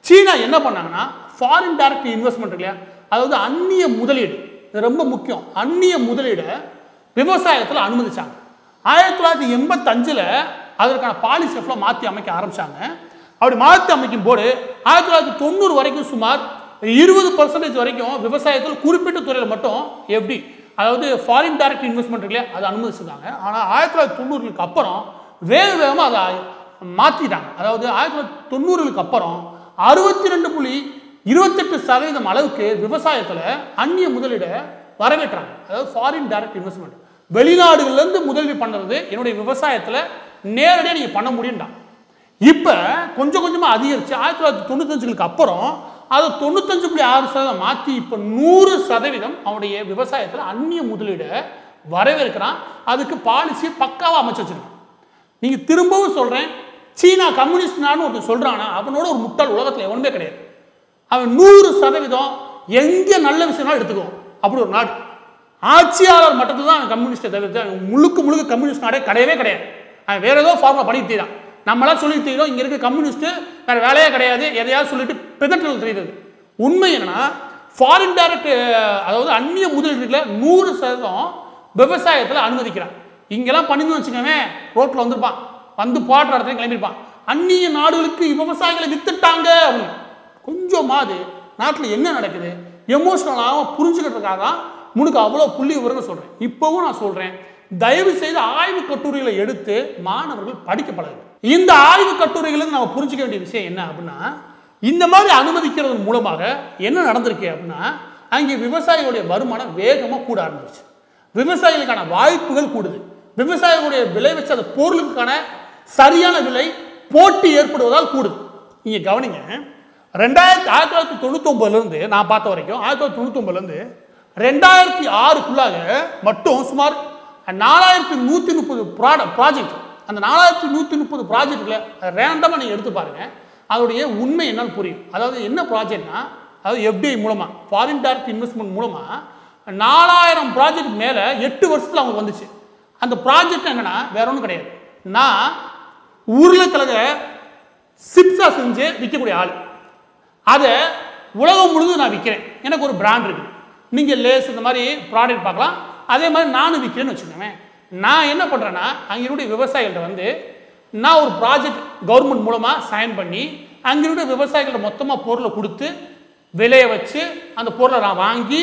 சீனா என்ன பண்ணாங்கன்னா, ஃபாரின் டைரக்ட் இன்வெஸ்ட்மெண்ட் இல்லையா, அதாவது அந்நிய முதலீடு, இது ரொம்ப முக்கியம். அந்நிய முதலீடை விவசாயத்தில் அனுமதிச்சாங்க. 1985 அதற்கான பாலிசி மாற்றி அமைக்க ஆரம்பிச்சாங்க. அப்படி மாற்றி அமைக்கும் போது 1990 வரைக்கும் சுமார் 20% வரைக்கும் விவசாயத்தில் குறிப்பிட்ட துறையில் மட்டும் எப்படி, அதாவது ஃபாரின் டைரக்ட் இன்வெஸ்ட்மெண்ட் இல்லையா, அதை அனுமதிச்சிருந்தாங்க. ஆனால் 1990க்கு அப்புறம் வேகமாக அதை மாற்றிட்டாங்க. அதாவது 1990க்கு அப்புறம் 62.28% அளவுக்கு விவசாயத்தில் அந்நிய முதலீடை வரவேற்றாங்க. அதாவது ஃபாரின் டைரக்ட் இன்வெஸ்ட்மெண்ட், வெளிநாடுகள்லேருந்து முதலீடு பண்ணுறது என்னுடைய விவசாயத்தில் நேரடியாக நீங்கள் பண்ண முடியும்டா. இப்போ கொஞ்சம் கொஞ்சமாக அதிகரித்து 1995க்கு அப்புறம் அதை 95.6% மாற்றி இப்போ 100% அவனுடைய விவசாயத்தில் அந்நிய முதலீடை வரவேற்கிறான். அதுக்கு பாலிசியை பக்காவாக அமைச்சு வச்சிருக்கான். நீங்கள் திரும்பவும் சொல்கிறேன், சீனா கம்யூனிஸ்ட் நாடுன்னு ஒருத்தர் சொல்கிறான்னா அவனோட ஒரு முட்டாள் உலகத்தில் எவனுமே கிடையாது. அவன் 100% எங்கே நல்ல விஷயம்னாலும் எடுத்துக்குவோம். அப்படி ஒரு நாடு ஆட்சியாளர் மட்டத்தில் தான் கம்யூனிஸ்டை தவிர்த்து முழுக்க கம்யூனிஸ்ட் நாடே கிடையவே கிடையாது. அவன் வேற ஏதோ ஃபார்முலா பண்ணி தீரான். நம்மளாம் சொல்லி தீரோம், இங்கே இருக்க கம்யூனிஸ்ட்டு வேறு வேலையே கிடையாது, எதையாவது சொல்லிட்டு பிதற்றல் தெரியுது. உண்மை என்னன்னா, ஃபாரின் டைரக்ட் அதாவது அந்நிய முதலீடுகளை 100% விவசாயத்தில் அனுமதிக்கிறான். இங்கெல்லாம் பண்ணின்னு வச்சுக்கோங்க, ரோட்டில் வந்திருப்பான், வந்து பாடுற இடத்துல கிளம்பியிருப்பான், அந்நிய நாடுகளுக்கு விவசாயிகளை வித்துட்டாங்க அப்படின்னு. கொஞ்சமாவது நாட்டில் என்ன நடக்குது எமோஷனலாக புரிஞ்சுக்கிறதுக்காக தான் முனுக்கு அவ்வளோ புள்ளி விவரங்கள் சொல்கிறேன். இப்போவும் நான் சொல்கிறேன், தயவு செய்து ஆய்வு கட்டுரைகளை எடுத்து மாணவர்கள் படிக்கப்படாது. இந்த ஆய்வு கட்டுரைகளுக்கு நம்ம புரிஞ்சுக்க வேண்டிய விஷயம் என்ன அப்படின்னா, இந்த மாதிரி அனுமதிக்கிறது மூலமாக என்ன நடந்திருக்கு அப்படின்னா, அங்கே விவசாயிகளுடைய வருமானம் வேகமாக கூட ஆரம்பிச்சு, விவசாயிகளுக்கான வாய்ப்புகள் கூடுது, விவசாயிகளுடைய விலை வச்ச அந்த பொருளுக்கான சரியான விலை போட்டி ஏற்படுவதால் கூடுது. இங்கே கவனிங்க, 1999 நான் பார்த்த வரைக்கும் 1999 2006க்குள்ளாக மட்டும் சுமார் 4130 ப்ராஜெக்ட். அந்த 4130 ப்ராஜெக்ட்ல ரேண்டமாக நீங்கள் எடுத்து பாருங்க, அதோடைய உண்மை என்னன்னு புரியும். அதாவது என்ன ப்ராஜெக்ட்னா, அதாவது எஃப்டிஐ மூலமாக, ஃபாரின் டைரக்ட் இன்வெஸ்ட்மெண்ட் மூலமாக 4000 ப்ராஜெக்ட் மேலே 8 வருஷத்தில் அவங்க வந்துச்சு. அந்த ப்ராஜெக்ட் என்னன்னா வேற ஒன்றும் கிடையாது, நான் உருளைக்கிழங்க சிப்ஸா செஞ்சு விற்கக்கூடிய ஆள், அதை உலகம் முழுதும் நான் விற்கிறேன், எனக்கு ஒரு பிராண்ட் இருக்குது. நீங்கள் லேஸ் இந்த மாதிரி ப்ராடக்ட் பார்க்கலாம், அதே மாதிரி நானும் விற்கிறேன்னு வச்சுக்கோங்க. நான் என்ன பண்ணுறேன்னா, அங்கிருடைய விவசாயிகள்கிட்ட வந்து நான் ஒரு ப்ராஜெக்ட் கவர்மெண்ட் மூலமாக சைன் பண்ணி அங்கிருடைய விவசாயிகள்கிட்ட மொத்தமாக பொருளை கொடுத்து விலையை வச்சு அந்த பொருளை நான் வாங்கி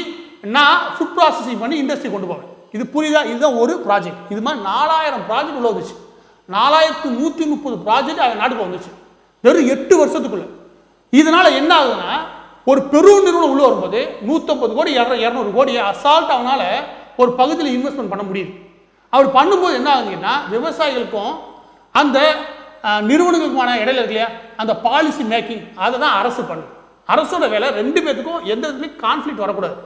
நான் ஃபுட் ப்ராசஸிங் பண்ணி இண்டஸ்ட்ரி கொண்டு போவேன். இது புரியுதா? இதுதான் ஒரு ப்ராஜெக்ட். இது மாதிரி 4000 ப்ராஜெக்ட் உள்ள வந்துச்சு, 4130 ப்ராஜெக்ட் நாட்டுக்கு வந்துச்சு வெறும் 8 வருஷத்துக்குள்ள. இதனால என்ன ஆகுதுன்னா ஒரு பெரும் நிறுவனம் உள்ள வரும்போது 150 கோடி 200 கோடி அசால்ட் அவனால ஒரு பகுதியில் இன்வெஸ்ட்மெண்ட் பண்ண முடியுது. அவர் பண்ணும்போது என்ன ஆகுதுன்னா விவசாயிகளுக்கும் அந்த நிறுவனங்களுக்குமான இடையில இருக்கு இல்லையா அந்த பாலிசி மேக்கிங் அதை தான் அரசு பண்ணும். அரசோட வேலை ரெண்டு பேருக்கும் எந்த இடத்துலையும் கான்ஃப்ளிக்ட் வரக்கூடாது.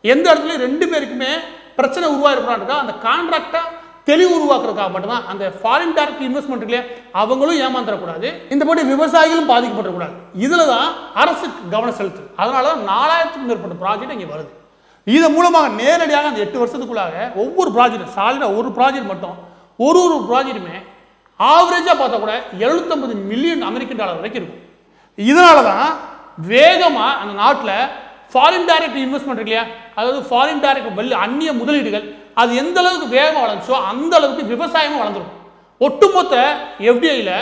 எந்த இடத்துலையும் ரெண்டு பேருக்குமே பிரச்சனை உருவாயிருக்கா அந்த கான்ட்ராக்டை தெளிவு உருவாக்குறதுக்காக மட்டும்தான் அந்த ஃபாரின் டைரக்ட் இன்வெஸ்ட்மெண்ட் இல்லையா அவங்களும் ஏமாந்துடக்கூடாது, இந்த மாதிரி விவசாயிகளும் பாதிக்கப்படக்கூடாது. இதில் தான் அரசு கவனம் செலுத்துது. அதனால தான் 4000க்கும் மேற்பட்ட ப்ராஜெக்ட் இங்கே வருது. இதன் மூலமாக நேரடியாக அந்த 8 வருஷத்துக்குள்ளாக ஒவ்வொரு ப்ராஜெக்டும் சாலிடாக ஒரு ப்ராஜெக்ட் மட்டும் ஒரு ப்ராஜெக்ட்டுமே ஆவரேஜாக பார்த்தா கூட 750 மில்லியன் அமெரிக்கன் டாலர் வரைக்கும் இருக்கும். இதனால தான் வேகமாக அந்த நாட்டில் ஃபாரின் டைரக்ட் இன்வெஸ்ட்மெண்ட் இருக்கு இல்லையா அதாவது ஃபாரின் டைரக்ட் அந்நிய முதலீடுகள் அது எந்த அளவுக்கு வேகமாக வளர்ந்துச்சோ அந்த அளவுக்கு விவசாயமும் வளர்ந்துடும். ஒட்டுமொத்த எஃப்டிஐயில்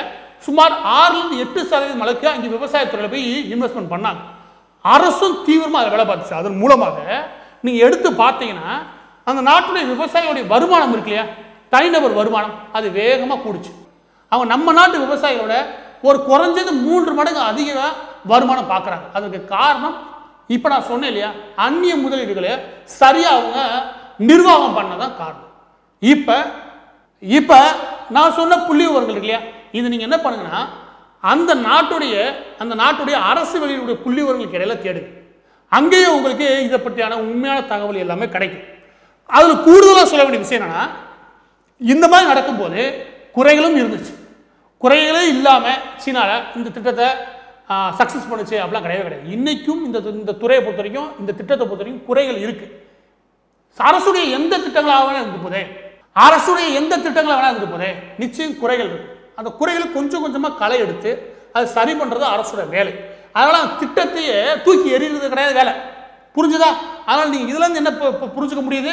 சுமார் 6-8% அளவுக்கு அங்கே விவசாயத்துறையில் போய் இன்வெஸ்ட்மெண்ட் பண்ணாங்க. அரசும் தீவிரமாக அதை வேலை பார்த்துச்சு. அதன் மூலமாக நீங்கள் எடுத்து பார்த்தீங்கன்னா அந்த நாட்டுடைய விவசாயிகளுடைய வருமானம் இருக்கு இல்லையா தனிநபர் வருமானம் அது வேகமாக கூடுச்சு. அவங்க நம்ம நாட்டு விவசாயிகளோட ஒரு குறைஞ்சது 3 மடங்கு அதிக வருமானம் பார்க்குறாங்க. அதுக்கு காரணம் இப்போ நான் சொன்னேன் இல்லையா அந்நிய முதலீடுகளை சரியாக அவங்க நிர்வாகம் பண்ணதான் காரணம். இப்போ நான் சொன்ன புள்ளி விவரங்கள் இருக்கு இல்லையா இது நீங்கள் என்ன பண்ணுங்கன்னா அந்த நாட்டுடைய அரசு வெளியிடைய புள்ளி விவரங்களுக்கு இடையில தேடுங்க. அங்கேயே உங்களுக்கு இதை பற்றியான உண்மையான தகவல் எல்லாமே கிடைக்கும். அதில் கூடுதலாக சொல்ல வேண்டிய விஷயம் என்னன்னா இந்த மாதிரி நடக்கும்போது குறைகளும் இருந்துச்சு. குறைகளே இல்லாமல் சீனாவில் இந்த திட்டத்தை சக்ஸஸ் பண்ணுச்சு அப்படிலாம் கிடையவே. இன்னைக்கும் இந்த துறையை பொறுத்த வரைக்கும் இந்த திட்டத்தை பொறுத்த வரைக்கும் குறைகள் இருக்கு. அரசுடைய எந்த திட்டங்களாக வேணா இருந்து போதே நிச்சயம் குறைகள் இருக்கு. அந்த குறைகளை கொஞ்சம் கொஞ்சமாக களை எடுத்து அதை சரி பண்ணுறது அரசுடைய வேலை. அதனால அந்த திட்டத்தையே தூக்கி எறிகிறது கிடையாது வேலை. புரிஞ்சுதா? அதனால் நீங்கள் இதுலேருந்து என்ன புரிஞ்சுக்க முடியுது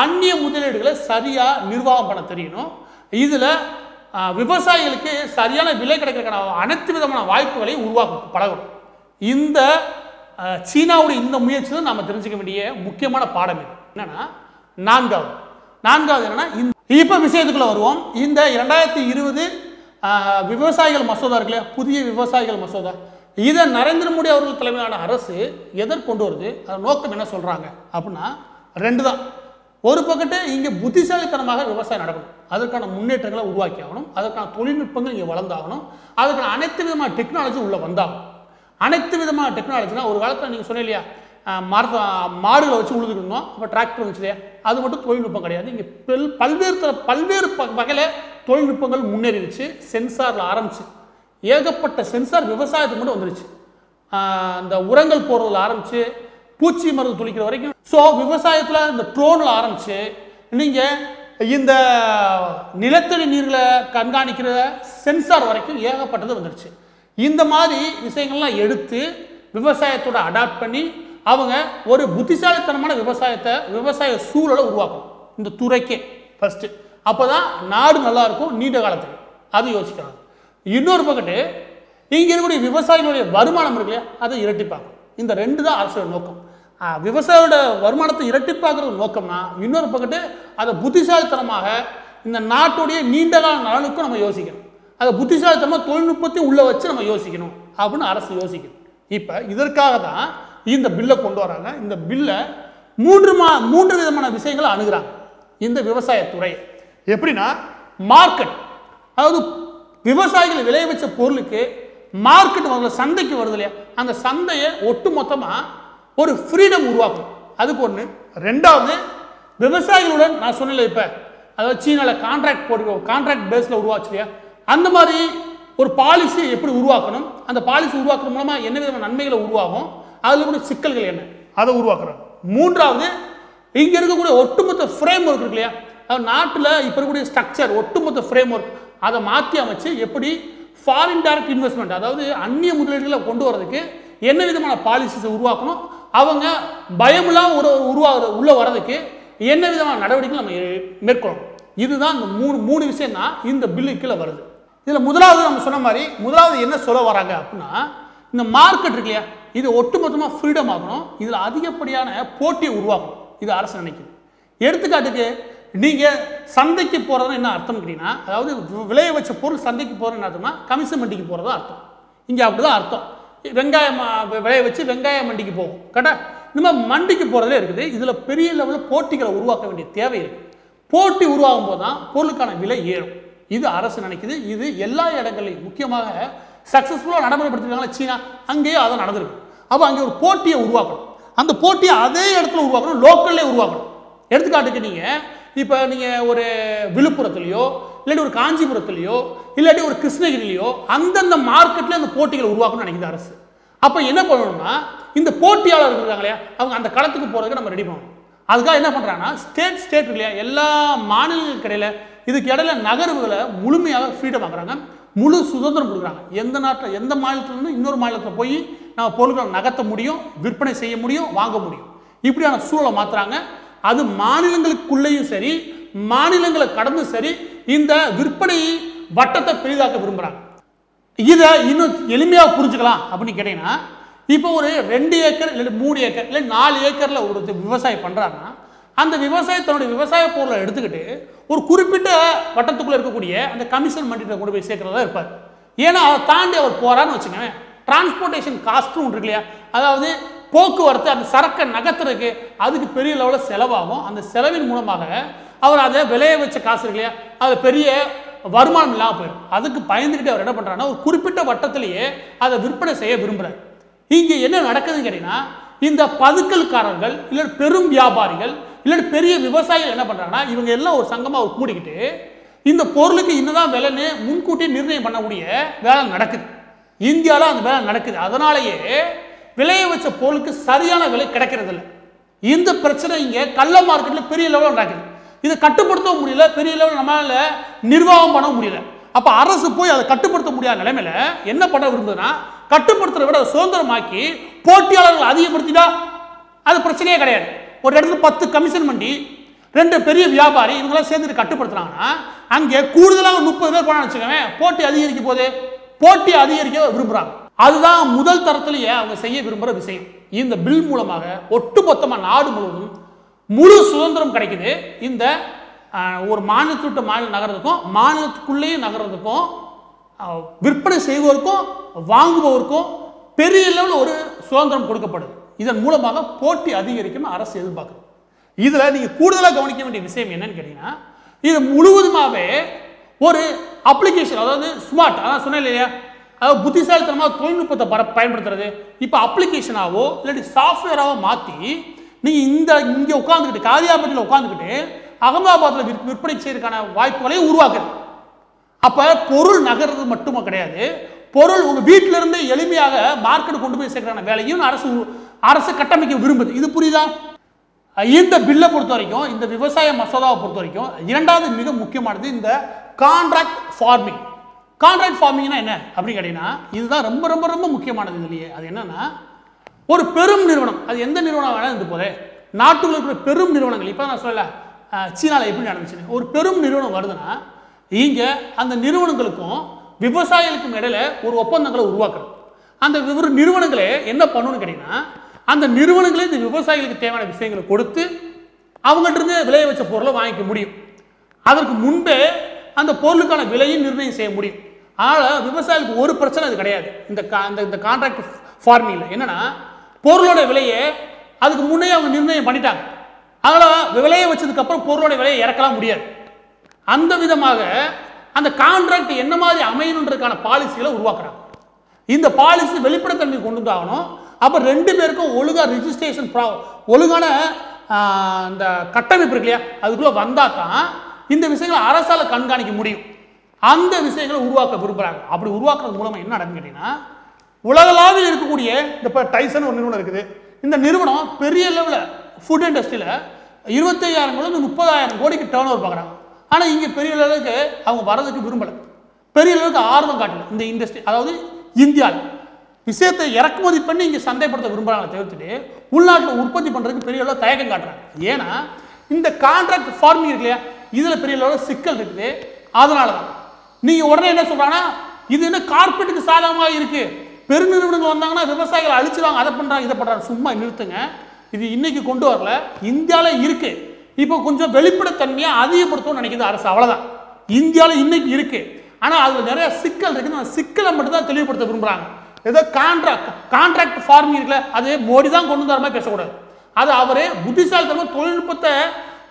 அந்நிய முதலீடுகளை சரியாக நிர்வாகம் பண்ண தெரியணும். இதில் விவசாயிகளுக்கு சரியான விலை கிடைக்கிறதுக்கான அனைத்து விதமான வாய்ப்புகளை உருவாக்க பழகணும். இந்த சீனாவுடைய இந்த முயற்சி தான் நம்ம தெரிஞ்சுக்க வேண்டிய முக்கியமான பாடம் இது. என்னன்னா நான்காவது என்னன்னா இப்போ விஷயத்துக்குள்ள வருவோம். இந்த 2020 விவசாயிகள் மசோதா இருக்கு இல்லையா புதிய விவசாயிகள் மசோதா இதை நரேந்திர மோடி அவர்கள் தலைமையிலான அரசு எதற்கு கொண்டு வருது அதன் நோக்கம் என்ன சொல்றாங்க அப்படின்னா 2 தான். ஒரு பக்கத்து இங்கே புத்திசாலித்தனமாக விவசாயம் நடக்கணும், அதற்கான முன்னேற்றங்களை உருவாக்கி ஆகணும், அதற்கான தொழில்நுட்பங்கள் இங்கே வளர்ந்தாகணும், அதுக்கான அனைத்து விதமான டெக்னாலஜி உள்ள வந்தாகணும். அனைத்து விதமான டெக்னாலஜினா ஒரு காலத்தில் நீங்கள் சொன்ன இல்லையா மாடுகளை வச்சு உழுதுட்டு இருந்தோம், அப்போ டிராக்டர் வந்துச்சு இல்லையா அது மட்டும் தொழில்நுட்பம் கிடையாது. இங்கே பல்வேறு வகையில் தொழில்நுட்பங்கள் முன்னேறிடுச்சு. சென்சாரில் ஆரம்பிச்சு ஏகப்பட்ட சென்சார் விவசாயத்துக்கு மட்டும் வந்துருச்சு. அந்த உரங்கள் போடுறதுல ஆரம்பிச்சு பூச்சி மருந்து துளிக்கிற வரைக்கும். ஸோ விவசாயத்தில் இந்த ட்ரோனில் ஆரம்பிச்சு நீங்கள் இந்த நிலத்தடி நீர்களை கண்காணிக்கிற சென்சார் வரைக்கும் ஏகப்பட்டது வந்துடுச்சு. இந்த மாதிரி விஷயங்கள்லாம் எடுத்து விவசாயத்தோட அடாப்ட் பண்ணி அவங்க ஒரு புத்திசாலித்தனமான விவசாய சூழலை உருவாக்கணும் இந்த துறைக்கே ஃபர்ஸ்ட். அப்போதான் நாடு நல்லா இருக்கும் நீண்ட காலத்துக்கு. அது யோசிக்கிறாங்க. இன்னொரு பக்கத்து இங்கே இருக்கக்கூடிய விவசாயிகளுடைய வருமானம் இருக்கு இல்லையா அதை இரட்டிப்பாக்கும். இந்த 2 தான் அரசோட நோக்கம். விவசாயியோட வருமானத்தை இரட்டிப்பாக்குறது நோக்கம்னா இன்னொரு பக்கத்து அதை புத்திசாலித்தனமாக இந்த நாட்டுடைய நீண்ட கால நலனுக்கும் நம்ம யோசிக்கணும். அதை புத்திசாலித்தனமாக தொழில்நுட்பத்தையும் உள்ள வச்சு நம்ம யோசிக்கணும் அப்படின்னு அரசு யோசிக்கணும். இப்போ இதற்காக தான் இந்த பில்லை கொண்டு வராங்க. இந்த பில்லை 3 விதமான விஷயங்களை அணுகுறாங்க. இந்த விவசாயத்துறை எப்படின்னா மார்க்கெட், அதாவது விவசாயிகள் விளைய வச்ச பொருளுக்கு மார்க்கெட் முதல்ல சந்தைக்கு வருது இல்லையா அந்த சந்தையை ஒட்டு மொத்தமாக ஒரு ஃப்ரீடம் உருவாக்கும். அதுக்கு ஒன்று. 2வது விவசாயிகளுடன் நான் சொன்னல இப்போ அதாவது சீனாவில் கான்ட்ராக்ட் பேஸில் உருவாச்சு இல்லையா அந்த மாதிரி ஒரு பாலிசி எப்படி உருவாக்கணும், அந்த பாலிசி உருவாக்குறது மூலமாக என்ன விதமான நன்மைகளை உருவாகும், அதில் கூட சிக்கல்கள் என்ன அதை உருவாக்குறாங்க. 3வது இங்கே இருக்கக்கூடிய ஒட்டுமொத்த ஃப்ரேம் ஒர்க் இருக்கு இல்லையா நாட்டில் இப்போ இருக்கக்கூடிய ஸ்ட்ரக்சர் ஒட்டுமொத்த ஃப்ரேம் ஒர்க் அதை மாற்றி அமைச்சு எப்படி ஃபாரின் டைரக்ட் இன்வெஸ்ட்மெண்ட் அதாவது அந்நிய முதலீடுகளை கொண்டு வரதுக்கு என்ன விதமான பாலிசிஸை உருவாக்கணும், அவங்க பயமில்லாம உள்ள வர்றதுக்கு என்ன விதமான நடவடிக்கை நம்ம மேற்கொள்ளணும். இதுதான் இந்த 3 விஷயம் தான் இந்த பில்லுக்குள்ள வருது. இதில் முதலாவது நம்ம சொன்ன மாதிரி முதலாவது என்ன சொல்ல வராங்க அப்படின்னா இந்த மார்க்கெட் இருக்கு இல்லையா இது ஒட்டுமொத்தமாக ஃப்ரீடம் ஆகணும், இதில் அதிகப்படியான போட்டியை உருவாக்கணும். இது அரசு நினைக்குது. எடுத்துக்காட்டுக்கு நீங்கள் சந்தைக்கு போகிறதுனா என்ன அர்த்தம் கேட்டீங்கன்னா அதாவது விளைய வச்ச பொருள் சந்தைக்கு போகிறது என்ன அர்த்தம்னா கமிஷன் வண்டிக்கு போகிறதா அர்த்தம். இங்கே அப்படிதான் அர்த்தம். வெங்காயம் விளைய வச்சு வெங்காய மண்டிக்கு போகும். கரெக்டாக இந்த மாதிரி மண்டிக்கு போகிறதே இருக்குது. இதில் பெரிய லெவலில் போட்டிகளை உருவாக்க வேண்டிய தேவை இருக்குது. போட்டி உருவாகும் போது தான் பொருளுக்கான விலை ஏறும். இது அரசு நினைக்குது. இது எல்லா இடங்களையும் முக்கியமாக சக்ஸஸ்ஃபுல்லாக நடைமுறைப்படுத்திருக்காங்களா சீனா, அங்கேயே அதை நடந்திருக்கு. அப்போ அங்கே ஒரு போட்டியை உருவாக்கணும். அந்த போட்டியை அதே இடத்துல உருவாக்கணும், லோக்கல்லே உருவாக்கணும். எடுத்துக்காட்டுக்கு இப்போ நீங்கள் ஒரு விழுப்புரத்துலையோ இல்லாட்டி ஒரு காஞ்சிபுரத்துலையோ இல்லாட்டி ஒரு கிருஷ்ணகிரிலையோ அந்தந்த மார்க்கெட்டில் அந்த போட்டிகளை உருவாக்கணும்னு நினைக்குது அரசு. அப்போ என்ன பண்ணணும்னா இந்த போட்டியாளர்கள் இருக்காங்க இல்லையா, அவங்க அந்த களத்துக்கு போகிறதுக்கு நம்ம ரெடி பண்ணணும். அதுக்காக என்ன பண்ணுறாங்கன்னா ஸ்டேட் இல்லையா, எல்லா மாநிலங்களுக்கு இடையில இதுக்கு இடையில நகர்வுகளை முழுமையாக ஃப்ரீடம் ஆக்குறாங்க, முழு சுதந்திரம் கொடுக்குறாங்க. எந்த நாட்டில் எந்த மாநிலத்திலிருந்து இன்னொரு மாநிலத்தில் போய் நம்ம பொருட்களை நகர்த்த முடியும், விற்பனை செய்ய முடியும், வாங்க முடியும். இப்படியான சூழலை மாற்றுறாங்க. அது மாநிலங்களுக்குள்ளேயும் சரி மாநிலங்களை கடந்து சரி இந்த விற்பனை வட்டத்தை பெரிதாக்க விரும்புகிறாங்க. இதை இன்னும் எளிமையாக புரிஞ்சுக்கலாம் அப்படின்னு கேட்டீங்கன்னா, இப்போ ஒரு 2 ஏக்கர் இல்லை 3 ஏக்கர் இல்லை 4 ஏக்கரில் ஒரு விவசாயம் பண்ணுறாருன்னா அந்த விவசாயத்தோடைய விவசாய பொருளை எடுத்துக்கிட்டு ஒரு குறிப்பிட்ட வட்டத்துக்குள்ளே இருக்கக்கூடிய அந்த கமிஷன் மண்டிகிட்ட கொண்டு போய் சேர்க்கிறதா இருப்பார். ஏன்னா அதை தாண்டி அவர் போகிறான்னு வச்சுக்கோங்க, டிரான்ஸ்போர்ட்டேஷன் காஸ்ட்டும் ஒன்று இருக்கு இல்லையா, அதாவது போக்குவரத்து அந்த சரக்கை நகர்த்துறதுக்கு அதுக்கு பெரிய லெவலில் செலவாகும். அந்த செலவின் மூலமாக அவர் அதை விளைய வச்ச காசு இருக்கு இல்லையா, அது பெரிய வருமானம் இல்லாமல் போயிடும். அதுக்கு பயந்துக்கிட்டு அவர் என்ன பண்ணுறாருன்னா ஒரு குறிப்பிட்ட வட்டத்திலேயே அதை விற்பனை செய்ய விரும்புகிறார். இங்கே என்ன நடக்குதுன்னு கேட்டீங்கன்னா, இந்த பதுக்கல்காரர்கள் இல்லை பெரும் வியாபாரிகள் இல்லை பெரிய விவசாயிகள் என்ன பண்ணுறாங்கன்னா இவங்க எல்லாம் ஒரு சங்கமாக கூடிக்கிட்டு இந்த பொருளுக்கு இன்னதான் விலைன்னு முன்கூட்டியே நிர்ணயம் பண்ணக்கூடிய வேலை நடக்குது. இந்தியாவில் அந்த வேலை நடக்குது. அதனாலேயே விளைய வச்ச பொருளுக்கு சரியான விலை கிடைக்கிறது இல்லை. இந்த பிரச்சனை இங்கே கள்ள மார்க்கெட்டில் பெரிய லெவலில் நடக்குது. இதை கட்டுப்படுத்தவும் முடியல, பெரிய லெவலில் நம்மளால நிர்வாகம் பண்ண முடியல. அப்போ அரசு போய் அதை கட்டுப்படுத்த முடியாத நிலைமையில என்ன பண்ண விரும்புதுன்னா கட்டுப்படுத்துறத விட சுதந்திரமாக்கி போட்டியாளர்கள் அதிகப்படுத்திட்டா அது பிரச்சனையே கிடையாது. ஒரு இடத்துல 10 கமிஷன் மண்டி 2 பெரிய வியாபாரி இவங்களாம் சேர்ந்துட்டு கட்டுப்படுத்துறாங்கன்னா அங்கே கூடுதலாக 30 பேர் போனான்னு வச்சுக்கோங்க, போட்டி அதிகரிக்க போது போட்டி அதிகரிக்க விரும்புகிறாங்க. அதுதான் முதல் தரத்திலேயே அவங்க செய்ய விரும்புகிற விஷயம். இந்த பில் மூலமாக ஒட்டுமொத்தமாக நாடு முழுவதும் முழு சுதந்திரம் கிடைக்குது. இந்த ஒரு மாநிலத்தை விட்டு மாநிலம் நகர்றதுக்கும் மாநிலத்துக்குள்ளேயே நகர்றதுக்கும் விற்பனை செய்வதற்கும் வாங்குபவருக்கும் பெரிய லெவலில் ஒரு சுதந்திரம் கொடுக்கப்படுது. இதன் மூலமாக போட்டி அதிகரிக்கும் அரசு எதிர்பார்க்குது. இதில் நீங்கள் கூடுதலாக கவனிக்க வேண்டிய விஷயம் என்னன்னு கேட்டீங்கன்னா, இது முழுவதுமாகவே ஒரு அப்ளிகேஷன், அதாவது ஸ்மார்ட், அதான் சொன்னேன் இல்லையா, அதாவது புத்திசாலித்தனமாக தொழில்நுட்பத்தை பயன்படுத்துறது. இப்போ அப்ளிகேஷனாவோ இல்லாட்டி சாஃப்ட்வேராவோ மாற்றி நீங்கள் இங்கே உட்காந்துக்கிட்டு காரியாபட்டியில் உட்காந்துக்கிட்டு அகமதாபாத்தில் விற்பனை செய்யறதுக்கான வாய்ப்புகளையும் உருவாக்குது. அப்போ பொருள் நகர்றது மட்டுமே கிடையாது, பொருள் உங்கள் வீட்டிலிருந்து எளிமையாக மார்க்கெட் கொண்டு போய் சேர்க்கிறான வேலையும் அரசு கட்டமைக்க விரும்புது. இது புரியுதா? இந்த பில்லை பொறுத்த வரைக்கும், இந்த விவசாய மசோதாவை பொறுத்த வரைக்கும் இரண்டாவது மிக முக்கியமானது இந்த கான்ட்ராக்ட் ஃபார்மிங். கான்ட்ராக்ட் ஃபார்மிங்னா என்ன அப்படின்னு கேட்டீங்கன்னா, இதுதான் ரொம்ப ரொம்ப ரொம்ப முக்கியமானது. இதுலேயே அது என்னன்னா, ஒரு பெரும் நிறுவனம், அது எந்த நிறுவனம் வேணாலும் இருந்து போதே, நாட்டுக்குள்ள இருக்கிற பெரும் நிறுவனங்கள், இப்போ நான் சொல்லல சீனாவில் எப்படி நடந்துச்சு, ஒரு பெரும் நிறுவனம் வருதுன்னா இங்கே அந்த நிறுவனங்களுக்கும் விவசாயிகளுக்கும் இடையில ஒரு ஒப்பந்தங்களை உருவாக்குறது. அந்த நிறுவனங்களே என்ன பண்ணணும்னு கேட்டீங்கன்னா, அந்த நிறுவனங்களே இந்த விவசாயிகளுக்கு தேவையான விஷயங்களை கொடுத்து அவங்கள்ட்ட இருந்து விளைய வச்ச பொருளை வாங்கிக்க முடியும். அதற்கு முன்பே அந்த பொருளுக்கான விலையும் நிர்ணயம் செய்ய முடியும். அதனால் விவசாயிகளுக்கு ஒரு பிரச்சனை அது கிடையாது. இந்த கான்ட்ராக்ட் ஃபார்மிங்கில் என்னன்னா, பொருளோட விலையை அதுக்கு முன்னே அவங்க நிர்ணயம் பண்ணிட்டாங்க. அதனால் விலையை வச்சதுக்கப்புறம் பொருளோட விலையை இறக்கலாம் முடியாது. அந்த விதமாக அந்த கான்ட்ராக்ட் என்ன மாதிரி அமையணுன்றதுக்கான பாலிசிகளை உருவாக்குறாங்க. இந்த பாலிசி வெளிப்படைத்தன்மை கொண்டு வந்தாகணும். அப்போ 2 பேருக்கும் ஒழுங்காக ரிஜிஸ்ட்ரேஷன் ஒழுங்கான இந்த கட்டமைப்பு இருக்கு இல்லையா, அதுக்குள்ளே வந்தால் தான் இந்த விஷயங்களை அரசால் கண்காணிக்க முடியும். அந்த விஷயங்களை உருவாக்க விரும்புகிறாங்க. அப்படி உருவாக்குறது மூலமாக என்ன நடக்குன்னு கேட்டிங்கன்னா, உலகளாவில் இருக்கக்கூடிய இந்த டைசன் ஒரு நிறுவனம் இருக்குது. இந்த நிறுவனம் பெரிய லெவலில் ஃபுட் இண்டஸ்ட்ரியில் 25,000 கோடி 30,000 கோடிக்கு டேர்ன் ஓவர் பார்க்குறாங்க. ஆனால் இங்கே பெரிய அளவுக்கு அவங்க வரதுக்கு விரும்பலை, பெரிய அளவுக்கு ஆர்வம் காட்டல. இந்த இண்டஸ்ட்ரி, அதாவது இந்தியாவில் விஷயத்தை இறக்குமதி பண்ணி இங்கே சந்தைப்படுத்த விரும்புகிறாங்க தவிர்த்துட்டு உள்நாட்டில் உற்பத்தி பண்ணுறதுக்கு பெரிய அளவில் தயக்கம் காட்டுறாங்க. ஏன்னா இந்த கான்ட்ராக்ட் ஃபார்மிங் இருக்கு இல்லையா, இதில் பெரிய அளவில் சிக்கல் இருக்குது. அதனால தான் நீங்கள் உடனே என்ன சொல்கிறாங்கன்னா, இது என்ன கார்பரேட்டுக்கு சாதகமாக இருக்குது, பெருநிறுவனங்கள் வந்தாங்கன்னா விவசாயிகளை அழிச்சிருவாங்க, அதை பண்ணுறாங்க இதை பண்ணுறாங்க. சும்மா நிறுத்துங்க. இது இன்னைக்கு கொண்டு வரல, இந்தியாவில் இருக்கு. இப்போ கொஞ்சம் வெளிப்படைத்தன்மையை அதிகப்படுத்தணும்னு நினைக்கிது அரசு, அவ்வளோதான். இந்தியாவில் இன்னைக்கு இருக்கு. ஆனால் அதில் நிறைய சிக்கல் இருக்குது. அந்த சிக்கலை மட்டும் தான் தெளிவுபடுத்த விரும்புகிறாங்க. ஏதோ கான்ட்ராக்ட் ஃபார்மிங் இருக்குல்ல, அது மோடி தான் கொண்டு வர மாதிரி பேசக்கூடாது. அது அவரே புத்திசாலித்தனமா தொழில்நுட்பத்தை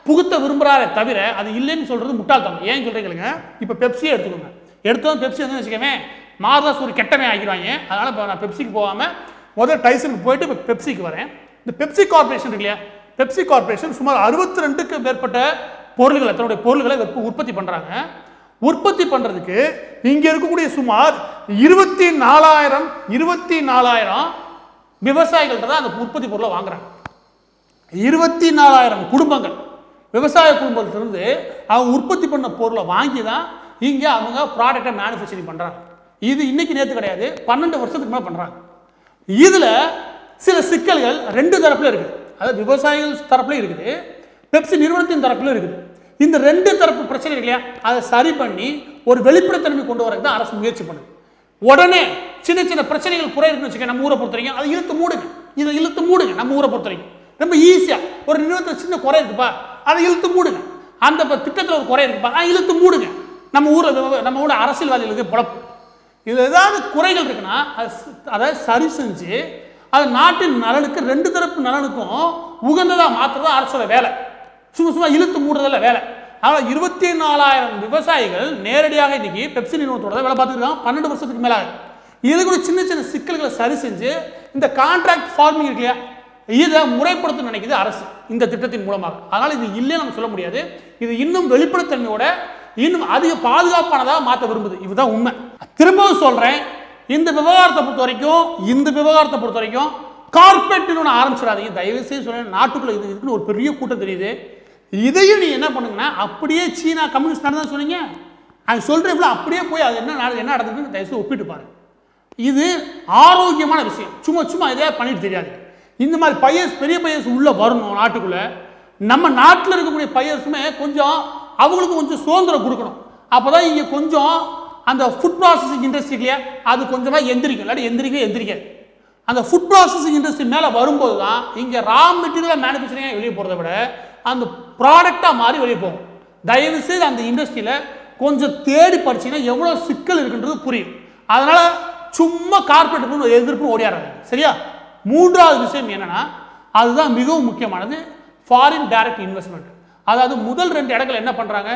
புகுத்த விரும்புறாரே தவிர அது இல்லைன்னு சொல்றது முட்டாள்தனம். ஏன் சொல்றீங்க? இப்போ பெப்சியே எடுத்துக்கோங்க. எடுத்தோம் பெப்சி வந்து வச்சுக்கவே மாரிதாஸ் ஒரு கெட்டவன் ஆகிடுவாங்க. அதனால இப்போ நான் பெப்சிக்கு போகாமல் முதல் டைசனுக்கு போயிட்டு இப்போ பெப்சிக்கு வரேன். இந்த பெப்சி கார்பரேஷன் இருக்கு இல்லையா, பெப்சி கார்பரேஷன் சுமார் 62க்கும் மேற்பட்ட பொருள்களை தன்னுடைய பொருள்களை உற்பத்தி பண்றாங்க. உற்பத்தி பண்றதுக்கு இங்க இருக்கக்கூடிய சுமார் 24,000 விவசாயிகள்ட்ட தான் அந்த உற்பத்தி பொருளை வாங்குறாங்க. 24,000 குடும்பங்கள் விவசாய குடும்பத்திலிருந்து அவங்க உற்பத்தி பண்ண பொருளை வாங்கி தான் இங்க அவங்க ப்ராடக்டை மேனுஃபேக்சரிங் பண்றாங்க. இது இன்னைக்கு நேற்று கிடையாது, 12 வருஷத்துக்கு மேலே பண்றாங்க. இதுல சில சிக்கல்கள் ரெண்டு தரப்புல இருக்குது. அதாவது விவசாயிகள் தரப்புல இருக்குது, பெப்சி நிறுவனத்தின் தரப்புல இருக்குது. இந்த ரெண்டு தரப்பு பிரச்சனை இருக்கு இல்லையா, அதை சரி பண்ணி ஒரு வெளிப்படைத்தன்மை கொண்டு வரதுக்கு தான் அரசு முயற்சி பண்ணுது. உடனே சின்ன சின்ன பிரச்சனைகள் குறை இருக்குன்னு வச்சுக்க, நம்ம ஊரை பொறுத்த வரைக்கும் அதை இழுத்து மூடுங்க, இதை இழுத்து மூடுங்க. நம்ம ஊரை பொறுத்த வரைக்கும் ரொம்ப ஈஸியா ஒரு நிறுவனத்தில் சின்ன குறை இருக்குப்பா, அதை இழுத்து மூடுங்க. அந்த திட்டத்தில் ஒரு குறை இருக்குப்பா, அதை இழுத்து மூடுங்க. நம்ம ஊரோட அரசியல்வாதிகளுக்கு பொழப்பு. இதுல ஏதாவது குறைகள் இருக்குன்னா அதை சரி செஞ்சு அது நாட்டின் நலனுக்கு ரெண்டு தரப்பு நலனுக்கும் உகந்ததா மாற்றுறதா அரசோட வேலை. சும்மா இழுத்து மூடுறதில்ல வேலை. அதனால 24,000 விவசாயிகள் நேரடியாக இன்னைக்கு பெப்சி நிறுவனத்தோட வேலை பார்த்துருக்காங்க 12 வருஷத்துக்கு மேல. இது கூட சின்ன சின்ன சிக்கல்களை சரி செஞ்சு இந்த கான்ட்ராக்ட் ஃபார்மிங் இருக்கு இல்லையா, இதை முறைப்படுத்த நினைக்குது அரசு இந்த திட்டத்தின் மூலமாக. அதனால இது இல்லைன்னு நம்ம சொல்ல முடியாது. இது இன்னும் வெளிப்படைத்தன்மையோட இன்னும் அதிக பாதுகாப்பானதாக மாற்ற விரும்புது. இதுதான் உண்மை. திரும்பவும் சொல்றேன், இந்த விவகாரத்தை பொறுத்த வரைக்கும் கார்பரேட் நிறுவனம் ஆரம்பிச்சிடாதீங்க தயவு செய்து சொல்றேன். நாட்டுக்குள்ள இது இருக்குன்னு ஒரு பெரிய கூட்டம் தெரியுது. இதையும் நீ என்ன பண்ணுங்கன்னா அப்படியே சீனா கம்யூனிஸ்ட் நடந்தா சொன்னீங்க, அது சொல்றேன் அப்படியே போய் அது என்ன நடந்ததுன்னு தயவு செய்து ஒப்பிட்டு பாருங்க. இது ஆரோக்கியமான விஷயம். சும்மா இதே பண்ணிட்டு தெரியாது. இந்த மாதிரி பெரிய பையர்ஸ் உள்ள வரணும் நாட்டுக்குள்ள. நம்ம நாட்டில் இருக்கக்கூடிய பையர்ஸுமே கொஞ்சம் அவங்களுக்கு கொஞ்சம் சுதந்திரம் கொடுக்கணும். அப்போதான் இங்கே கொஞ்சம் அந்த ஃபுட் ப்ராசஸிங் இண்டஸ்ட்ரி இல்லையா, அது கொஞ்சமாக எந்திரிக்கும். இல்லாட்டி எந்திரிக்காது. அந்த ஃபுட் ப்ராசஸிங் இண்டஸ்ட்ரி மேலே வரும்போது தான் இங்கே ரா மெட்டீரியல் மேனுஃபேக்சரிங்காக வெளியே போகிறத விட அந்த ப்ராடக்டாக மாறி வெளியே போகும். தயவு செய்து அந்த இண்டஸ்ட்ரியில் கொஞ்சம் தேடி படிச்சீங்கன்னா எவ்வளோ சிக்கல் இருக்குன்றது புரியும். அதனால சும்மா கார்பரேட் எதிர்ப்பு ஓடியாடுறாங்க. சரியா? மூன்றாவது விஷயம் என்னன்னா, அதுதான் மிகவும் முக்கியமானது, ஃபாரின் டைரக்ட் இன்வெஸ்ட்மெண்ட். அதாவது முதல் 2 இடங்கள் என்ன பண்றாங்க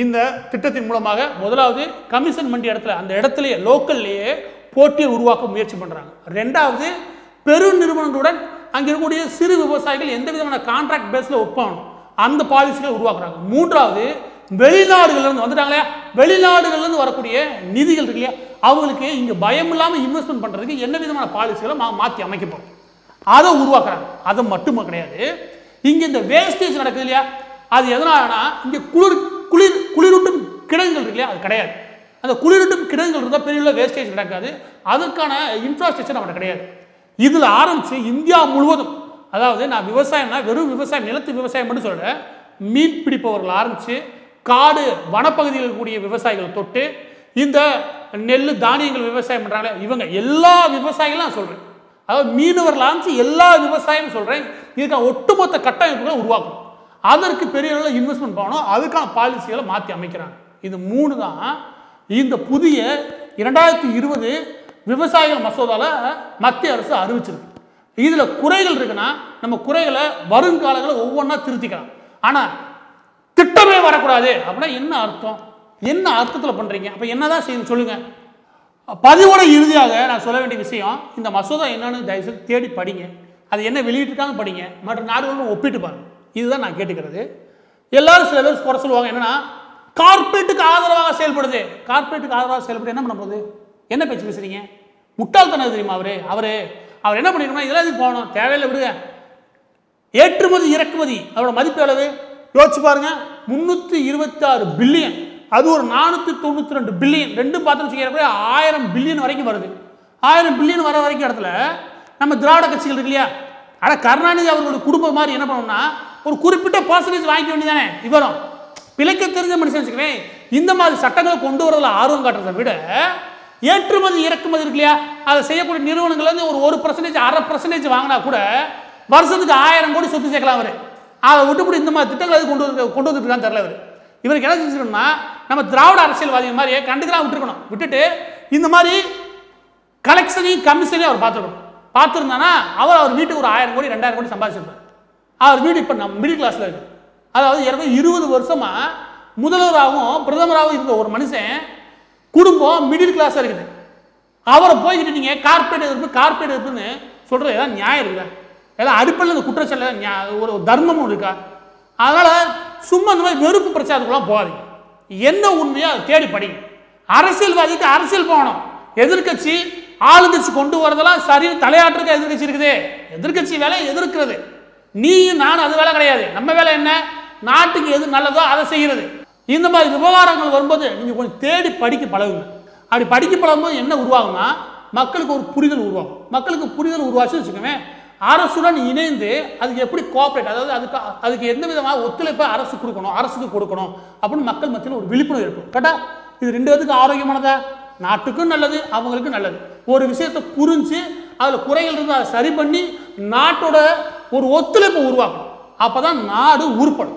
இந்த திட்டத்தின் மூலமாக, முதலாவது கமிஷன் மண்டி இடத்துல அந்த இடத்துலயே லோக்கல்லையே போட்டியை உருவாக்க முயற்சி பண்றாங்க. ரெண்டாவது பெரு நிறுவனங்களுடன் அங்கே இருக்கக்கூடிய சிறு விவசாயிகள் எந்த விதமான கான்ட்ராக்ட் பேஸ்ல ஒர்க் பண்ணணும் அந்த பாலிசிகளை உருவாக்குறாங்க. மூன்றாவது வெளிநாடுகள்ல இருந்து வந்துட்டாங்களே, வெளிநாடுகள்ல இருந்து வரக்கூடிய நிதிகள் இருக்கு இல்லையா, அவங்களுக்கு இங்க பயம் இல்லாம இன்வெஸ்ட்மெண்ட் பண்றதுக்கு என்ன விதமான பாலிசிகளை மாற்றி அமைக்கப்படும் அதை உருவாக்குறாங்க. அது மட்டுமே கிடையாது, இங்க இந்த வேஸ்டேஜ் நடக்குது இல்லையா, அது எதனாலனா இங்க குளிரூட்டும் கிடங்குகள் இருக்கு இல்லையா, அது கிடையாது. அந்த குளிரூட்டும் கிடங்குகள் இருந்தால் பெரிய வேஸ்டேஜ் நடக்காது. அதற்கான இன்ஃப்ராஸ்ட்ரக்சர் நம்மகிட்ட கிடையாது. இதுல ஆரம்பிச்சு இந்தியா முழுவதும், அதாவது நான் விவசாயம்னா வெறும் விவசாயம் நிலத்து விவசாயம் மட்டும் சொல்ல, மீன் பிடிப்பவர்கள் ஆரம்பிச்சு காடு வனப்பகுதியில் இருக்கக்கூடிய விவசாயிகள் தொட்டு இந்த நெல் தானியங்கள் விவசாயம் பண்றாங்களே இவங்க எல்லா விவசாயிகளும் நான் சொல்றேன். அதாவது மீனவர்கள் ஆரம்பிச்சு எல்லா விவசாயம் சொல்றேன். இதுக்கான ஒட்டுமொத்த கட்டமைப்புகளை உருவாக்கணும். அதற்கு பெரிய அளவில் இன்வெஸ்ட்மெண்ட் பண்ணணும். அதுக்கான பாலிசிகளை மாற்றி அமைக்கிறாங்க. இது 3 தான் இந்த புதிய 2020 விவசாயிகள் மசோதால மத்திய அரசு அறிவிச்சிருக்கு. இதுல குறைகள் இருக்குன்னா நம்ம குறைகளை வருங்காலங்களில் ஒவ்வொன்றா திருத்திக்கலாம். ஆனா திட்டமே வரக்கூடாது அப்படின்னா என்ன அர்த்தம்? என்ன அர்த்தத்தில் பண்றீங்க? அப்ப என்னதான் செய்யணும் சொல்லுங்க. பதிவோட இறுதியாக நான் சொல்ல வேண்டிய விஷயம், இந்த மசோதா என்னன்னு தயவுசெய்து தேடி படிங்க. அது என்ன வெளியிட்டிருக்காங்க படிங்க, மற்ற நாடுகளும் ஒப்பிட்டு பாருங்க. இதுதான் நான் கேட்டுக்கிறது. எல்லாரும் சில பேர் குறை சொல்லுவாங்க, என்னன்னா கார்பரேட்டுக்கு ஆதரவாக செயல்படுது. கார்பரேட்டுக்கு ஆதரவாக செயல்பட்டு என்ன பண்ண போகுது? என்ன பேச்சு பேசுறீங்க? முட்டாள்தனம் தெரியுமா? அவர் என்ன பண்ணிருக்கணும், இதெல்லாம் போகணும் தேவையில்லை விடுங்க. ஏற்றுமதி இறக்குமதி அதோட மதிப்பு எவ்வளவு யோசிச்சு பாருங்க. 326 பில்லியன், அது ஒரு 492 பில்லியன், ரெண்டும் பார்த்தோம்னு வச்சுக்க 1000 பில்லியன் வரைக்கும் வருது. 1000 பில்லியன் வர வரைக்கும் இடத்துல நம்ம திராவிட கட்சிகள் இருக்கு இல்லையா, ஆனால் கருணாநிதி அவர்களுடைய குடும்பம் மாதிரி என்ன பண்ணணும்னா ஒரு குறிப்பிட்ட பர்சன்டேஜ் வாங்கிக்க வேண்டியதானே. இவரும் பிழைக்க தெரிஞ்ச மனுஷன் வச்சுக்கவேன். இந்த மாதிரி சட்டங்களை கொண்டு வரதுல ஆர்வம் காட்டுறதை விட ஏற்றுமதி இறக்குமதி இருக்கு இல்லையா, அதை செய்யக்கூடிய நிறுவனங்கள்லேருந்து ஒரு 1% 1/2% வாங்கினா கூட வருஷத்துக்கு 1000 கோடி சொத்து சேர்க்கலாம். அவர் அதை விட்டுப்படி இந்த மாதிரி திட்டங்களை கொண்டு வந்துட்டு தெரியல. இவருக்கு என்ன செஞ்சுக்கணும்னா நம்ம திராவிட அரசியல்வாதி மாதிரி கண்டுக்கலாம் விட்டுருக்கணும். விட்டுட்டு இந்த மாதிரி கலெக்ஷனையும் கமிஷனையும் அவர் பார்த்துருக்கணும். பார்த்துருந்தானா அவர் வீட்டுக்கு ஒரு 1000 கோடி 2000 கோடி சம்பாதிச்சிருப்பார். அவர் வீடு இப்போ நம்ம மிடில் கிளாஸில் இருக்கு. அதாவது 20 வருஷமா முதல்வராகவும் பிரதமராகவும் இருந்த ஒரு மனுஷன் குடும்பம் மிடில் கிளாஸாக இருக்குது. அவரை போய்கிட்டு நீங்கள் கார்பரேட் எதிர்ப்புன்னு சொல்கிறது ஏதாவது நியாயம் இருக்குதா? ஏதாவது அடிப்படையில் இந்த குற்றச்சாட்டு ஒரு தர்மமும் இருக்கா? அதனால் சும்மா இந்த மாதிரி வெறுப்பு பிரச்சாரத்துக்குலாம் போகாதீங்க. என்ன உண்மையோ அதை தேடி படிங்க. அரசியல்வாதிக்கு அரசியல் போகணும். எதிர்கட்சி ஆளுங்கட்சி கொண்டு வரதெல்லாம் சரி, தலையாட்டுக்கு எதிர்கட்சி இருக்குது. எதிர்கட்சி வேலை எதிர்க்கிறது. நீயும் நானும் அது வேலை கிடையாது. நம்ம வேலை என்ன? நாட்டுக்கு எது நல்லதோ அதை செய்கிறது. இந்த மாதிரி விவகாரங்கள் வரும்போது நீங்கள் கொஞ்சம் தேடி படிக்க பழகுங்க. அப்படி படிக்க பழகும்போது என்ன உருவாகும்னா மக்களுக்கு ஒரு புரிதல் உருவாகும். மக்களுக்கு புரிதல் உருவாச்சு வச்சுக்கோங்க, அரசுடன் இணைந்து அதுக்கு எப்படி கோஆப்ரேட், அதாவது அதுக்கு எந்த விதமாக ஒத்துழைப்பை அரசுக்கு கொடுக்கணும் அப்படின்னு மக்கள் மத்தியில் ஒரு விழிப்புணர்வு இருக்கும். கேட்டா இது 2 பேத்துக்கும் ஆரோக்கியமானதா? நாட்டுக்கும் நல்லது, அவங்களுக்கும் நல்லது. ஒரு விஷயத்தை புரிஞ்சு அதில் குறைகள் இருந்து அதை சரி பண்ணி நாட்டோட ஒரு ஒத்துழைப்பை உருவாக்கணும். அப்போ தான் நாடு உருப்படும்.